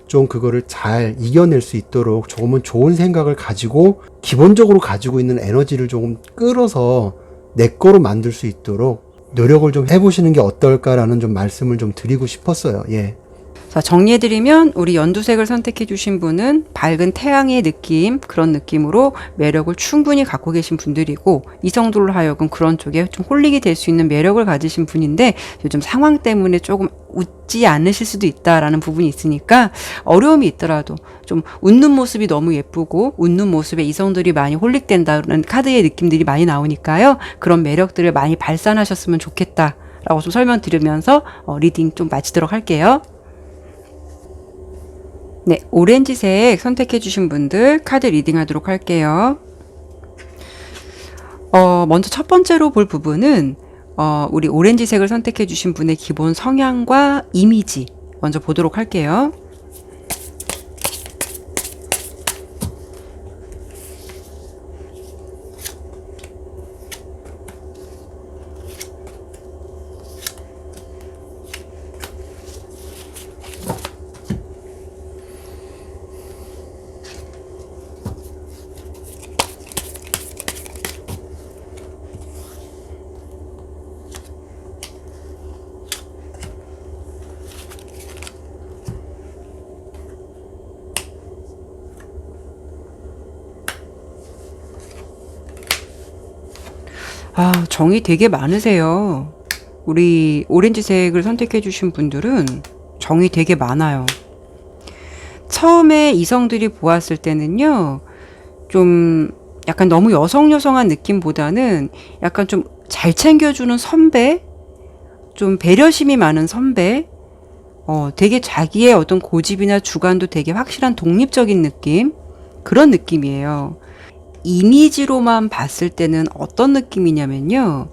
좀 그거를 잘 이겨낼 수 있도록 조금은 좋은 생각을 가지고 기본적으로 가지고 있는 에너지를 조금 끌어서 내 거로 만들 수 있도록 노력을 좀 해보시는 게 어떨까라는 좀 말씀을 좀 드리고 싶었어요. 예. 자, 정리해드리면 우리 연두색을 선택해 주신 분은 밝은 태양의 느낌, 그런 느낌으로 매력을 충분히 갖고 계신 분들이고, 이성들로 하여금 그런 쪽에 좀 홀릭이 될 수 있는 매력을 가지신 분인데, 요즘 상황 때문에 조금 웃지 않으실 수도 있다라는 부분이 있으니까 어려움이 있더라도 좀 웃는 모습이 너무 예쁘고 웃는 모습에 이성들이 많이 홀릭된다는 카드의 느낌들이 많이 나오니까요. 그런 매력들을 많이 발산하셨으면 좋겠다라고 좀 설명드리면서 리딩 좀 마치도록 할게요. 네, 오렌지색 선택해 주신 분들 카드 리딩 하도록 할게요. 먼저 첫 번째로 볼 부분은 우리 오렌지색을 선택해 주신 분의 기본 성향과 이미지 먼저 보도록 할게요. 정이 되게 많으세요. 우리 오렌지색을 선택해 주신 분들은 정이 되게 많아요. 처음에 이성들이 보았을 때는요, 좀 약간 너무 여성여성한 느낌보다는 약간 좀 잘 챙겨주는 선배, 좀 배려심이 많은 선배, 되게 자기의 어떤 고집이나 주관도 되게 확실한 독립적인 느낌, 그런 느낌이에요. 이미지로만 봤을 때는 어떤 느낌이냐면요,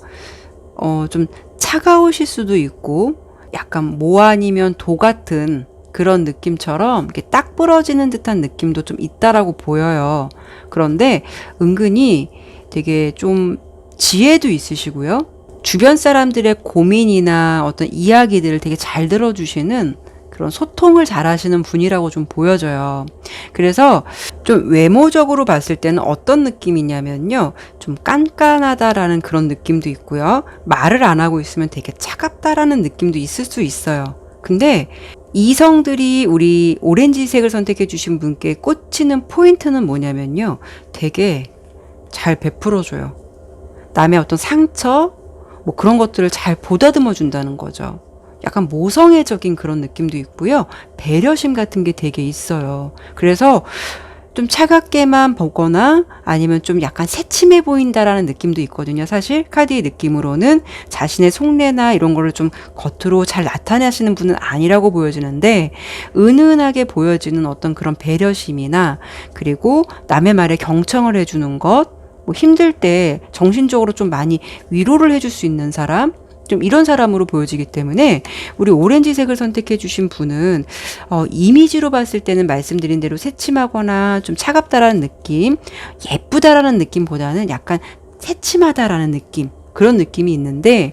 좀 차가우실 수도 있고, 약간 모 아니면 도 같은 그런 느낌처럼 이렇게 딱 부러지는 듯한 느낌도 좀 있다라고 보여요. 그런데 은근히 되게 좀 지혜도 있으시고요. 주변 사람들의 고민이나 어떤 이야기들을 되게 잘 들어주시는 그런 소통을 잘 하시는 분이라고 좀 보여져요. 그래서 좀 외모적으로 봤을 때는 어떤 느낌이냐면요. 좀 깐깐하다라는 그런 느낌도 있고요. 말을 안 하고 있으면 되게 차갑다라는 느낌도 있을 수 있어요. 근데 이성들이 우리 오렌지색을 선택해 주신 분께 꽂히는 포인트는 뭐냐면요. 되게 잘 베풀어줘요. 남의 어떤 상처, 뭐 그런 것들을 잘 보다듬어 준다는 거죠. 약간 모성애적인 그런 느낌도 있고요. 배려심 같은 게 되게 있어요. 그래서 좀 차갑게만 보거나 아니면 좀 약간 새침해 보인다라는 느낌도 있거든요. 사실 카드의 느낌으로는 자신의 속내나 이런 거를 좀 겉으로 잘 나타내시는 분은 아니라고 보여지는데 은은하게 보여지는 어떤 그런 배려심이나 그리고 남의 말에 경청을 해주는 것, 뭐 힘들 때 정신적으로 좀 많이 위로를 해줄 수 있는 사람, 좀 이런 사람으로 보여지기 때문에 우리 오렌지색을 선택해 주신 분은 이미지로 봤을 때는 말씀드린 대로 새침하거나 좀 차갑다라는 느낌, 예쁘다라는 느낌보다는 약간 새침하다라는 느낌, 그런 느낌이 있는데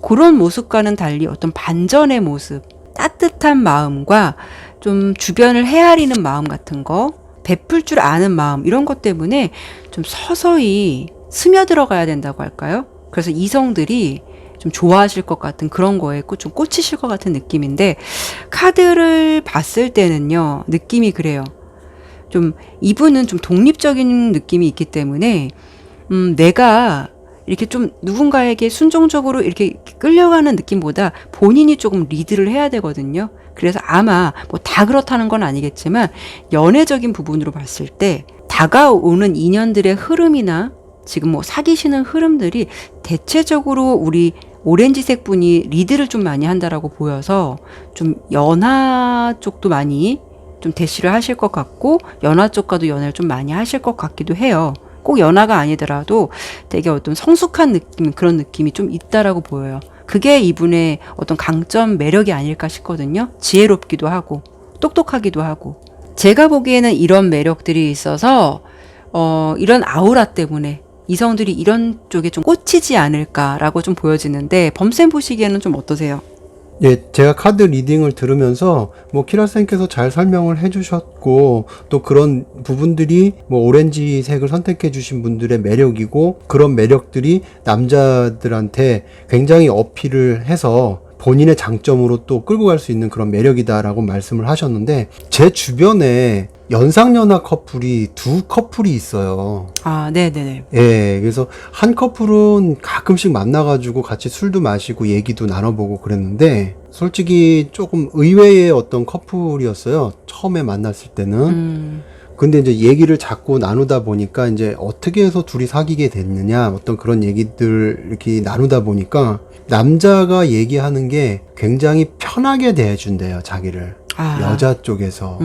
그런 모습과는 달리 어떤 반전의 모습, 따뜻한 마음과 좀 주변을 헤아리는 마음 같은 거, 베풀 줄 아는 마음, 이런 것 때문에 좀 서서히 스며들어가야 된다고 할까요? 그래서 이성들이 좀 좋아하실 것 같은 그런 거에 좀 꽂히실 것 같은 느낌인데 카드를 봤을 때는요, 느낌이 그래요. 좀 이분은 좀 독립적인 느낌이 있기 때문에 내가 이렇게 좀 누군가에게 순종적으로 이렇게 끌려가는 느낌보다 본인이 조금 리드를 해야 되거든요. 그래서 아마 뭐 다 그렇다는 건 아니겠지만 연애적인 부분으로 봤을 때 다가오는 인연들의 흐름이나 지금 뭐 사귀시는 흐름들이 대체적으로 우리 오렌지색 분이 리드를 좀 많이 한다라고 보여서 좀 연하 쪽도 많이 좀 대시를 하실 것 같고 연하 쪽과도 연애를 좀 많이 하실 것 같기도 해요. 꼭 연하가 아니더라도 되게 어떤 성숙한 느낌, 그런 느낌이 좀 있다라고 보여요. 그게 이분의 어떤 강점, 매력이 아닐까 싶거든요. 지혜롭기도 하고 똑똑하기도 하고. 제가 보기에는 이런 매력들이 있어서 이런 아우라 때문에 이성들이 이런 쪽에 좀 꽂히지 않을까라고 좀 보여지는데 범쌤 보시기에는 좀 어떠세요? 예, 제가 카드 리딩을 들으면서 뭐 키라쌤께서 잘 설명을 해주셨고 또 그런 부분들이 뭐 오렌지색을 선택해 주신 분들의 매력이고 그런 매력들이 남자들한테 굉장히 어필을 해서 본인의 장점으로 또 끌고 갈 수 있는 그런 매력이다라고 말씀을 하셨는데 제 주변에 연상연하 커플이 두 커플이 있어요. 아, 네네네. 예, 그래서 한 커플은 가끔씩 만나가지고 같이 술도 마시고 얘기도 나눠보고 그랬는데, 솔직히 조금 의외의 어떤 커플이었어요. 처음에 만났을 때는. 근데 이제 얘기를 자꾸 나누다 보니까 이제 어떻게 해서 둘이 사귀게 됐느냐, 어떤 그런 얘기들 이렇게 나누다 보니까 남자가 얘기하는 게 굉장히 편하게 대해준대요, 자기를. 여자 쪽에서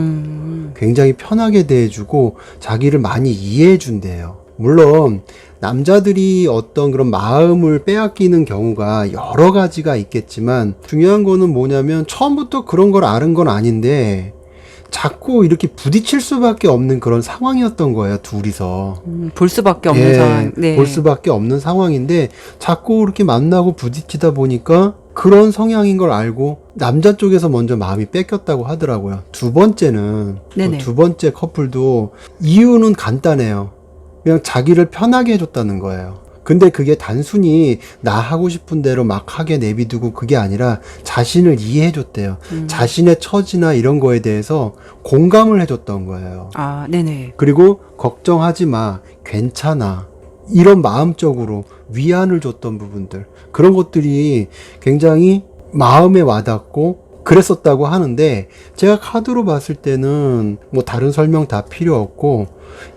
굉장히 편하게 대해주고 자기를 많이 이해해준대요. 물론 남자들이 어떤 그런 마음을 빼앗기는 경우가 여러 가지가 있겠지만 중요한 거는 뭐냐면 처음부터 그런 걸 아는 건 아닌데 자꾸 이렇게 부딪힐 수밖에 없는 그런 상황이었던 거예요, 둘이서. 볼 수밖에 없는 상황. 네. 볼 수밖에 없는 상황인데 자꾸 이렇게 만나고 부딪히다 보니까 그런 성향인 걸 알고 남자 쪽에서 먼저 마음이 뺏겼다고 하더라고요. 두 번째는 두 번째 커플도 이유는 간단해요. 그냥 자기를 편하게 해줬다는 거예요. 근데 그게 단순히 나 하고 싶은 대로 막 하게 내비두고 그게 아니라 자신을 이해해줬대요. 자신의 처지나 이런 거에 대해서 공감을 해줬던 거예요. 아, 네네. 그리고 걱정하지 마, 괜찮아. 이런 마음적으로 위안을 줬던 부분들, 그런 것들이 굉장히 마음에 와닿고 그랬었다고 하는데 제가 카드로 봤을 때는 뭐 다른 설명 다 필요 없고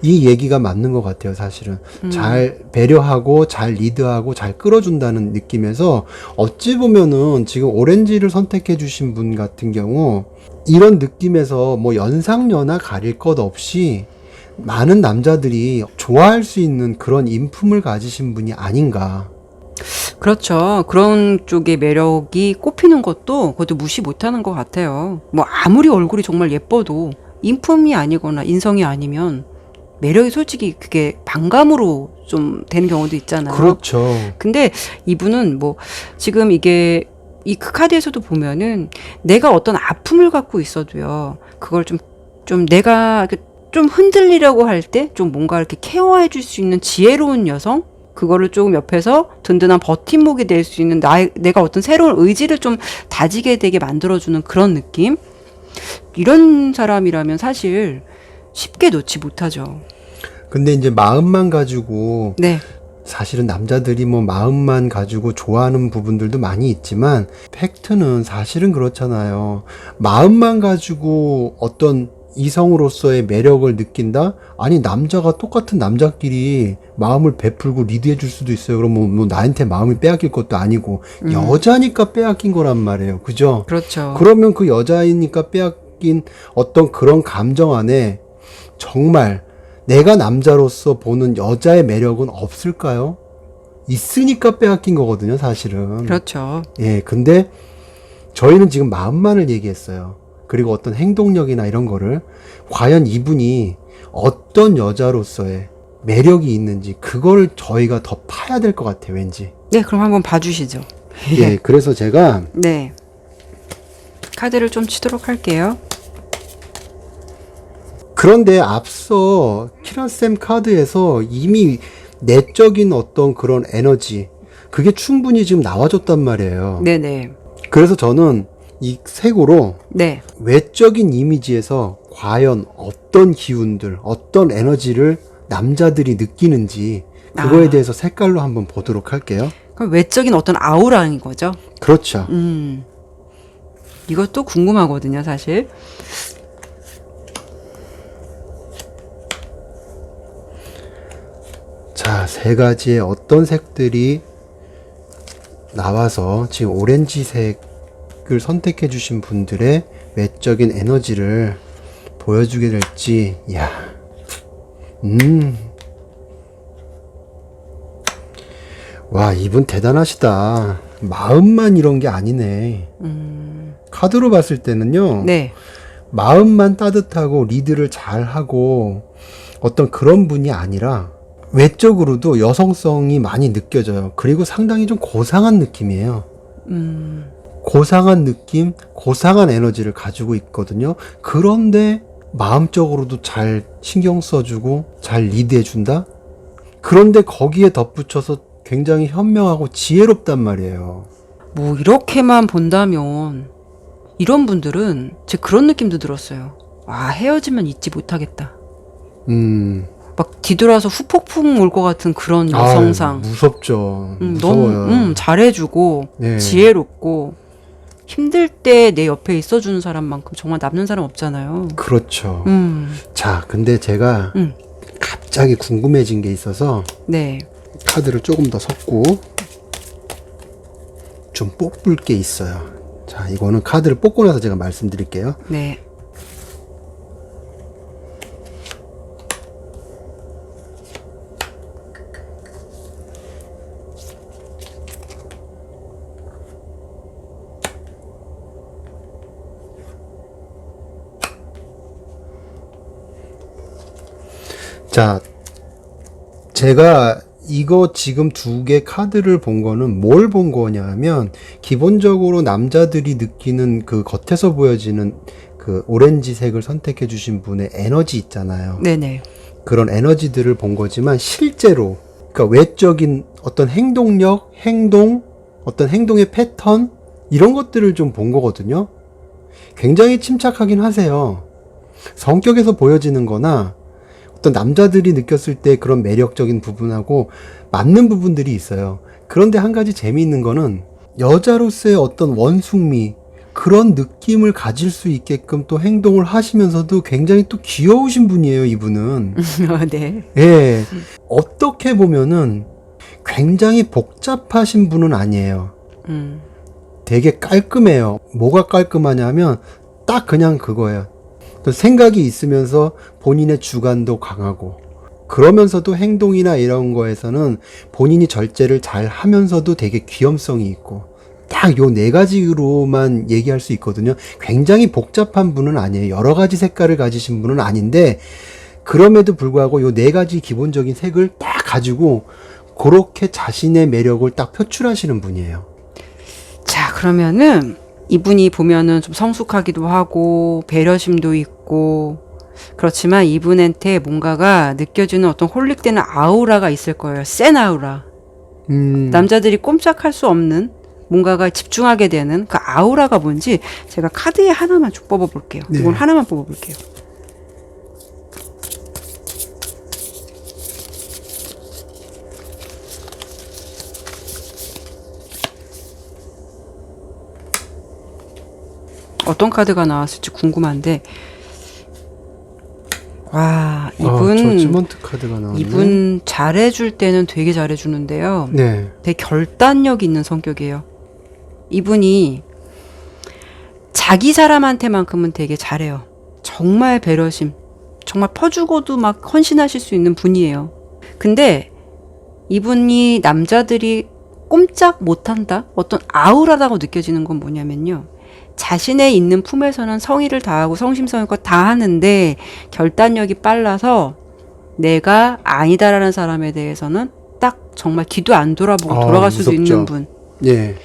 이 얘기가 맞는 것 같아요. 사실은 잘 배려하고 잘 리드하고 잘 끌어준다는 느낌에서 어찌 보면은 지금 오렌지를 선택해 주신 분 같은 경우 이런 느낌에서 뭐 연상연하 가릴 것 없이 많은 남자들이 좋아할 수 있는 그런 인품을 가지신 분이 아닌가. 그렇죠. 그런 쪽의 매력이 꼽히는 것도 그것도 무시 못하는 것 같아요. 뭐 아무리 얼굴이 정말 예뻐도 인품이 아니거나 인성이 아니면 매력이 솔직히 그게 반감으로 좀 되는 경우도 있잖아요. 그렇죠. 근데 이분은 뭐 지금 이게 이 그 카드에서도 보면은 내가 어떤 아픔을 갖고 있어도요. 그걸 좀 내가 좀 흔들리려고 할 때 좀 뭔가 이렇게 케어해 줄 수 있는 지혜로운 여성? 그거를 조금 옆에서 든든한 버팀목이 될 수 있는 내가 어떤 새로운 의지를 좀 다지게 되게 만들어주는 그런 느낌? 이런 사람이라면 사실 쉽게 놓지 못하죠. 근데 이제 마음만 가지고 네. 사실은 남자들이 뭐 마음만 가지고 좋아하는 부분들도 많이 있지만 팩트는 사실은 그렇잖아요. 마음만 가지고 어떤 이성으로서의 매력을 느낀다? 아니 남자가 똑같은 남자끼리 마음을 베풀고 리드해 줄 수도 있어요. 그럼 뭐 나한테 마음을 빼앗길 것도 아니고 여자니까 빼앗긴 거란 말이에요. 그죠? 그렇죠. 그러면 그 여자이니까 빼앗긴 어떤 그런 감정 안에 정말 내가 남자로서 보는 여자의 매력은 없을까요? 있으니까 빼앗긴 거거든요, 사실은. 그렇죠. 예, 근데 저희는 지금 마음만을 얘기했어요. 그리고 어떤 행동력이나 이런 거를 과연 이분이 어떤 여자로서의 매력이 있는지 그걸 저희가 더 파야 될 것 같아요, 왠지. 네, 그럼 한번 봐주시죠. 예, 그래서 제가 네. 카드를 좀 치도록 할게요. 그런데 앞서 키라쌤 카드에서 이미 내적인 어떤 그런 에너지 그게 충분히 지금 나와줬단 말이에요. 네네. 그래서 저는 이 색으로 네. 외적인 이미지에서 과연 어떤 기운들, 어떤 에너지를 남자들이 느끼는지 그거에 대해서 색깔로 한번 보도록 할게요. 그럼 외적인 어떤 아우라인 거죠? 그렇죠. 이것도 궁금하거든요, 사실. 자, 세 가지의 어떤 색들이 나와서 지금 오렌지색을 선택해 주신 분들의 외적인 에너지를 보여주게 될지, 야, 와, 이분 대단하시다. 마음만 이런 게 아니네. 카드로 봤을 때는요, 네. 마음만 따뜻하고 리드를 잘하고 어떤 그런 분이 아니라 외적으로도 여성성이 많이 느껴져요. 그리고 상당히 좀 고상한 느낌이에요. 고상한 느낌, 고상한 에너지를 가지고 있거든요. 그런데 마음적으로도 잘 신경 써주고 잘 리드해준다? 그런데 거기에 덧붙여서 굉장히 현명하고 지혜롭단 말이에요. 뭐 이렇게만 본다면 이런 분들은 제 그런 느낌도 들었어요. 아, 헤어지면 잊지 못하겠다. 막 뒤돌아서 후폭풍 올 것 같은 그런 여성상. 아유, 무섭죠. 무서워요. 너무 잘해주고 네. 지혜롭고 힘들 때 내 옆에 있어주는 사람만큼 정말 남는 사람 없잖아요. 그렇죠. 자, 근데 제가 음. 갑자기 궁금해진 게 있어서 네. 카드를 조금 더 섞고 좀 뽑을 게 있어요. 자, 이거는 카드를 뽑고 나서 제가 말씀드릴게요. 네. 자, 제가 이거 지금 두 개 카드를 본 거는 뭘 본 거냐면 기본적으로 남자들이 느끼는 그 겉에서 보여지는 그 오렌지색을 선택해 주신 분의 에너지 있잖아요. 네네. 그런 에너지들을 본 거지만 실제로 그러니까 외적인 어떤 행동력, 행동, 어떤 행동의 패턴 이런 것들을 좀 본 거거든요. 굉장히 침착하긴 하세요. 성격에서 보여지는 거나 어떤 남자들이 느꼈을 때 그런 매력적인 부분하고 맞는 부분들이 있어요. 그런데 한 가지 재미있는 거는 여자로서의 어떤 원숭미 그런 느낌을 가질 수 있게끔 또 행동을 하시면서도 굉장히 또 귀여우신 분이에요, 이분은. 네. 예. 어떻게 보면은 굉장히 복잡하신 분은 아니에요. 되게 깔끔해요. 뭐가 깔끔하냐면 딱 그냥 그거예요. 또 생각이 있으면서 본인의 주관도 강하고 그러면서도 행동이나 이런 거에서는 본인이 절제를 잘 하면서도 되게 귀염성이 있고 딱 요 네 가지로만 얘기할 수 있거든요. 굉장히 복잡한 분은 아니에요. 여러 가지 색깔을 가지신 분은 아닌데 그럼에도 불구하고 요 네 가지 기본적인 색을 딱 가지고 그렇게 자신의 매력을 딱 표출하시는 분이에요. 자, 그러면은 이분이 보면은 좀 성숙하기도 하고 배려심도 있고 그렇지만 이분한테 뭔가가 느껴지는 어떤 홀릭되는 아우라가 있을 거예요. 센 아우라. 남자들이 꼼짝할 수 없는 뭔가가 집중하게 되는 그 아우라가 뭔지 제가 카드에 하나만 쭉 뽑아볼게요. 네. 이건 하나만 뽑아볼게요. 어떤 카드가 나왔을지 궁금한데 와 이분 저지먼트 카드가 나왔네. 이분 잘해줄 때는 되게 잘해주는데요. 네. 되게 결단력 있는 성격이에요. 이분이 자기 사람한테만큼은 되게 잘해요. 정말 배려심, 정말 퍼주고도 막 헌신하실 수 있는 분이에요. 근데 이분이 남자들이 꼼짝 못한다? 어떤 아우라라고 느껴지는 건 뭐냐면요. 자신의 있는 품에서는 성의를 다하고 성심성의껏 다 하는데 결단력이 빨라서 내가 아니다라는 사람에 대해서는 딱 정말 뒤도 안 돌아보고 돌아갈 수도 무섭죠. 있는 분. 예.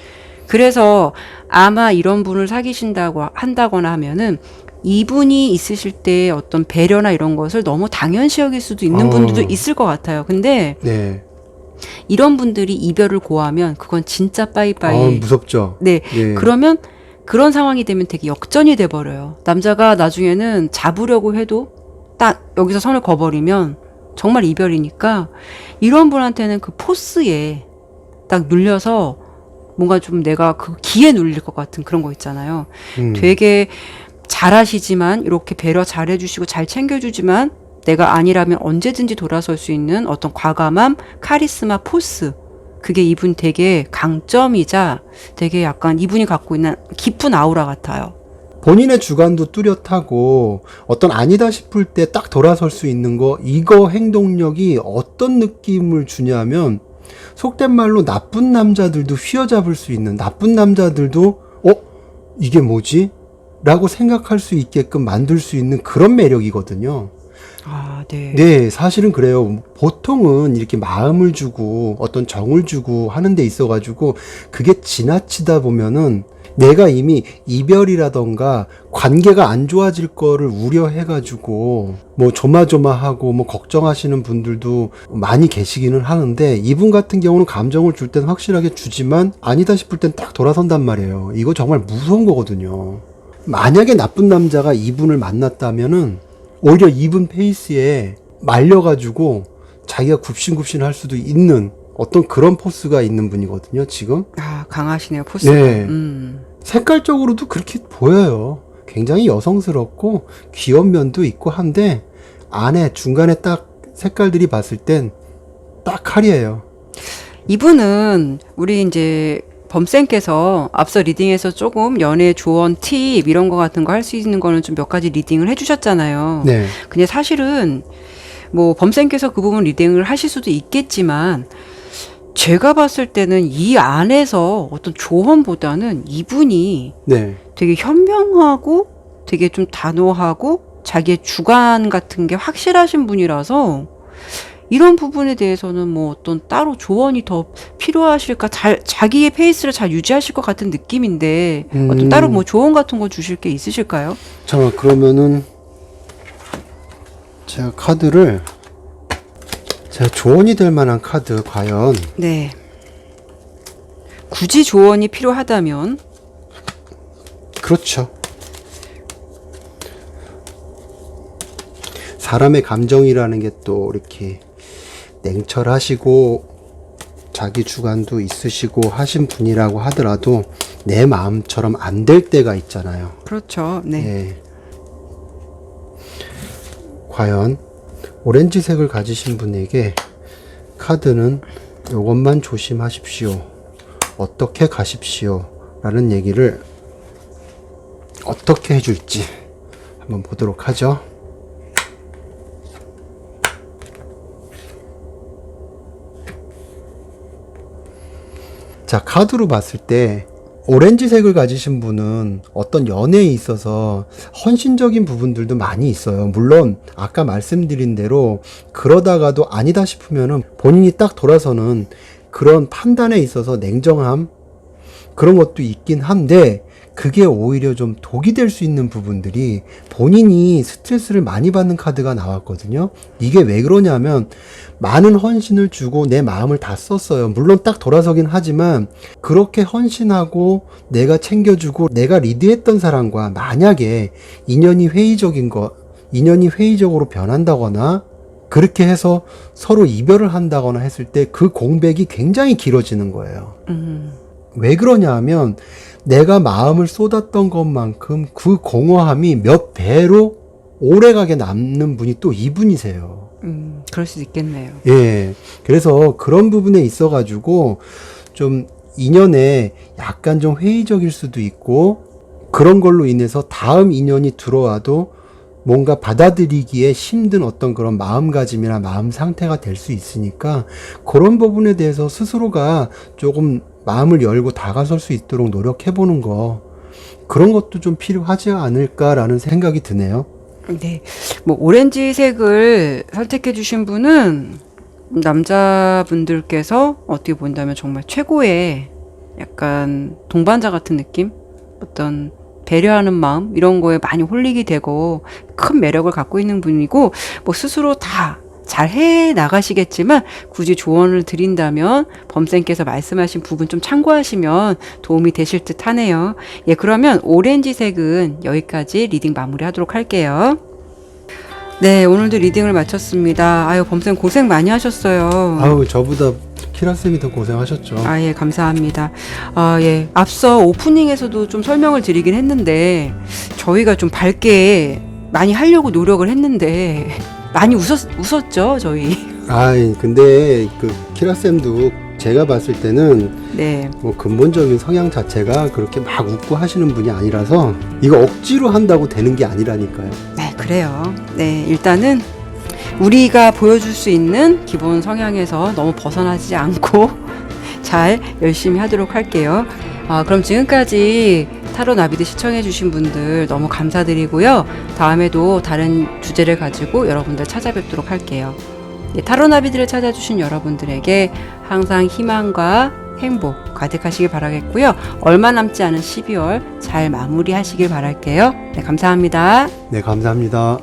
그래서 아마 이런 분을 사귀신다고 한다거나 하면은 이분이 있으실 때 어떤 배려나 이런 것을 너무 당연시 여길 수도 있는 분들도 있을 것 같아요. 근데 네. 이런 분들이 이별을 고하면 그건 진짜 빠이빠이. 무섭죠. 네. 예. 그러면 그런 상황이 되면 되게 역전이 돼버려요. 남자가 나중에는 잡으려고 해도 딱 여기서 선을 그어버리면 정말 이별이니까 이런 분한테는 그 포스에 딱 눌려서 뭔가 좀 내가 그 기에 눌릴 것 같은 그런 거 있잖아요. 되게 잘하시지만 이렇게 배려 잘해주시고 잘 챙겨주지만 내가 아니라면 언제든지 돌아설 수 있는 어떤 과감함, 카리스마, 포스. 그게 이분 되게 강점이자 되게 약간 이분이 갖고 있는 깊은 아우라 같아요. 본인의 주관도 뚜렷하고 어떤 아니다 싶을 때 딱 돌아설 수 있는 거, 이거 행동력이 어떤 느낌을 주냐면 속된 말로 나쁜 남자들도 휘어잡을 수 있는, 나쁜 남자들도 이게 뭐지? 라고 생각할 수 있게끔 만들 수 있는 그런 매력이거든요. 아, 네. 네, 사실은 그래요. 보통은 이렇게 마음을 주고 어떤 정을 주고 하는 데 있어가지고 그게 지나치다 보면은 내가 이미 이별이라던가 관계가 안 좋아질 거를 우려해가지고 뭐 조마조마하고 뭐 걱정하시는 분들도 많이 계시기는 하는데 이분 같은 경우는 감정을 줄 땐 확실하게 주지만 아니다 싶을 땐 딱 돌아선단 말이에요. 이거 정말 무서운 거거든요. 만약에 나쁜 남자가 이분을 만났다면은 오히려 이분 페이스에 말려가지고 자기가 굽신굽신 할 수도 있는 어떤 그런 포스가 있는 분이거든요, 지금. 아, 강하시네요, 포스가. 네. 색깔적으로도 그렇게 보여요. 굉장히 여성스럽고 귀여운 면도 있고 한데 안에 중간에 딱 색깔들이 봤을 땐 딱 칼이에요. 이분은 우리 이제 범쌤께서 앞서 리딩에서 조금 연애 조언, 팁 이런 거 같은 거 할 수 있는 거는 좀 몇 가지 리딩을 해주셨잖아요. 네. 근데 사실은 뭐 범쌤께서 그 부분 리딩을 하실 수도 있겠지만 제가 봤을 때는 이 안에서 어떤 조언보다는 이분이 네. 되게 현명하고 되게 좀 단호하고 자기의 주관 같은 게 확실하신 분이라서 이런 부분에 대해서는 뭐 어떤 따로 조언이 더 필요하실까? 자기의 페이스를 잘 유지하실 것 같은 느낌인데 어떤 따로 뭐 조언 같은 거 주실 게 있으실까요? 잠깐 그러면은 제가 카드를 제가 조언이 될 만한 카드 과연 네. 굳이 조언이 필요하다면 그렇죠. 사람의 감정이라는 게 또 이렇게 냉철하시고 자기 주관도 있으시고 하신 분이라고 하더라도 내 마음처럼 안 될 때가 있잖아요. 그렇죠. 네. 예. 과연 오렌지색을 가지신 분에게 카드는 이것만 조심하십시오. 어떻게 가십시오. 라는 얘기를 어떻게 해줄지 한번 보도록 하죠. 자, 카드로 봤을 때 오렌지색을 가지신 분은 어떤 연애에 있어서 헌신적인 부분들도 많이 있어요. 물론 아까 말씀드린 대로 그러다가도 아니다 싶으면은 본인이 딱 돌아서는 그런 판단에 있어서 냉정함, 그런 것도 있긴 한데 그게 오히려 좀 독이 될 수 있는 부분들이 본인이 스트레스를 많이 받는 카드가 나왔거든요. 이게 왜 그러냐면 많은 헌신을 주고 내 마음을 다 썼어요. 물론 딱 돌아서긴 하지만 그렇게 헌신하고 내가 챙겨주고 내가 리드했던 사람과 만약에 인연이 회의적으로 변한다거나 그렇게 해서 서로 이별을 한다거나 했을 때 그 공백이 굉장히 길어지는 거예요. 왜 그러냐 하면 내가 마음을 쏟았던 것만큼 그 공허함이 몇 배로 오래가게 남는 분이 또 이분이세요. 그럴 수도 있겠네요. 예. 그래서 그런 부분에 있어가지고 좀 인연에 약간 좀 회의적일 수도 있고 그런 걸로 인해서 다음 인연이 들어와도 뭔가 받아들이기에 힘든 어떤 그런 마음가짐이나 마음 상태가 될 수 있으니까 그런 부분에 대해서 스스로가 조금 마음을 열고 다가설 수 있도록 노력해보는 거 그런 것도 좀 필요하지 않을까라는 생각이 드네요. 네. 뭐 오렌지색을 선택해 주신 분은 남자분들께서 어떻게 본다면 정말 최고의 약간 동반자 같은 느낌? 어떤 배려하는 마음 이런 거에 많이 홀리게 되고 큰 매력을 갖고 있는 분이고 뭐 스스로 다 잘해 나가시겠지만 굳이 조언을 드린다면 범쌤께서 말씀하신 부분 좀 참고하시면 도움이 되실 듯 하네요. 예, 그러면 오렌지색은 여기까지 리딩 마무리하도록 할게요. 네, 오늘도 리딩을 마쳤습니다. 아유, 범쌤 고생 많이 하셨어요. 아우, 저보다 키라쌤이 더 고생하셨죠. 아, 예, 감사합니다. 아, 예. 앞서 오프닝에서도 좀 설명을 드리긴 했는데, 저희가 좀 밝게 많이 하려고 노력을 했는데, 많이 웃었죠, 저희. 아이, 근데 그 키라쌤도 제가 봤을 때는 네. 뭐 근본적인 성향 자체가 그렇게 막 웃고 하시는 분이 아니라서 이거 억지로 한다고 되는 게 아니라니까요. 네, 그래요. 네, 일단은 우리가 보여줄 수 있는 기본 성향에서 너무 벗어나지 않고 잘 열심히 하도록 할게요. 그럼 지금까지 타로 나비드 시청해주신 분들 너무 감사드리고요. 다음에도 다른 주제를 가지고 여러분들 찾아뵙도록 할게요. 네, 타로 나비드를 찾아주신 여러분들에게 항상 희망과 행복 가득하시길 바라겠고요. 얼마 남지 않은 12월 잘 마무리하시길 바랄게요. 네, 감사합니다. 네, 감사합니다.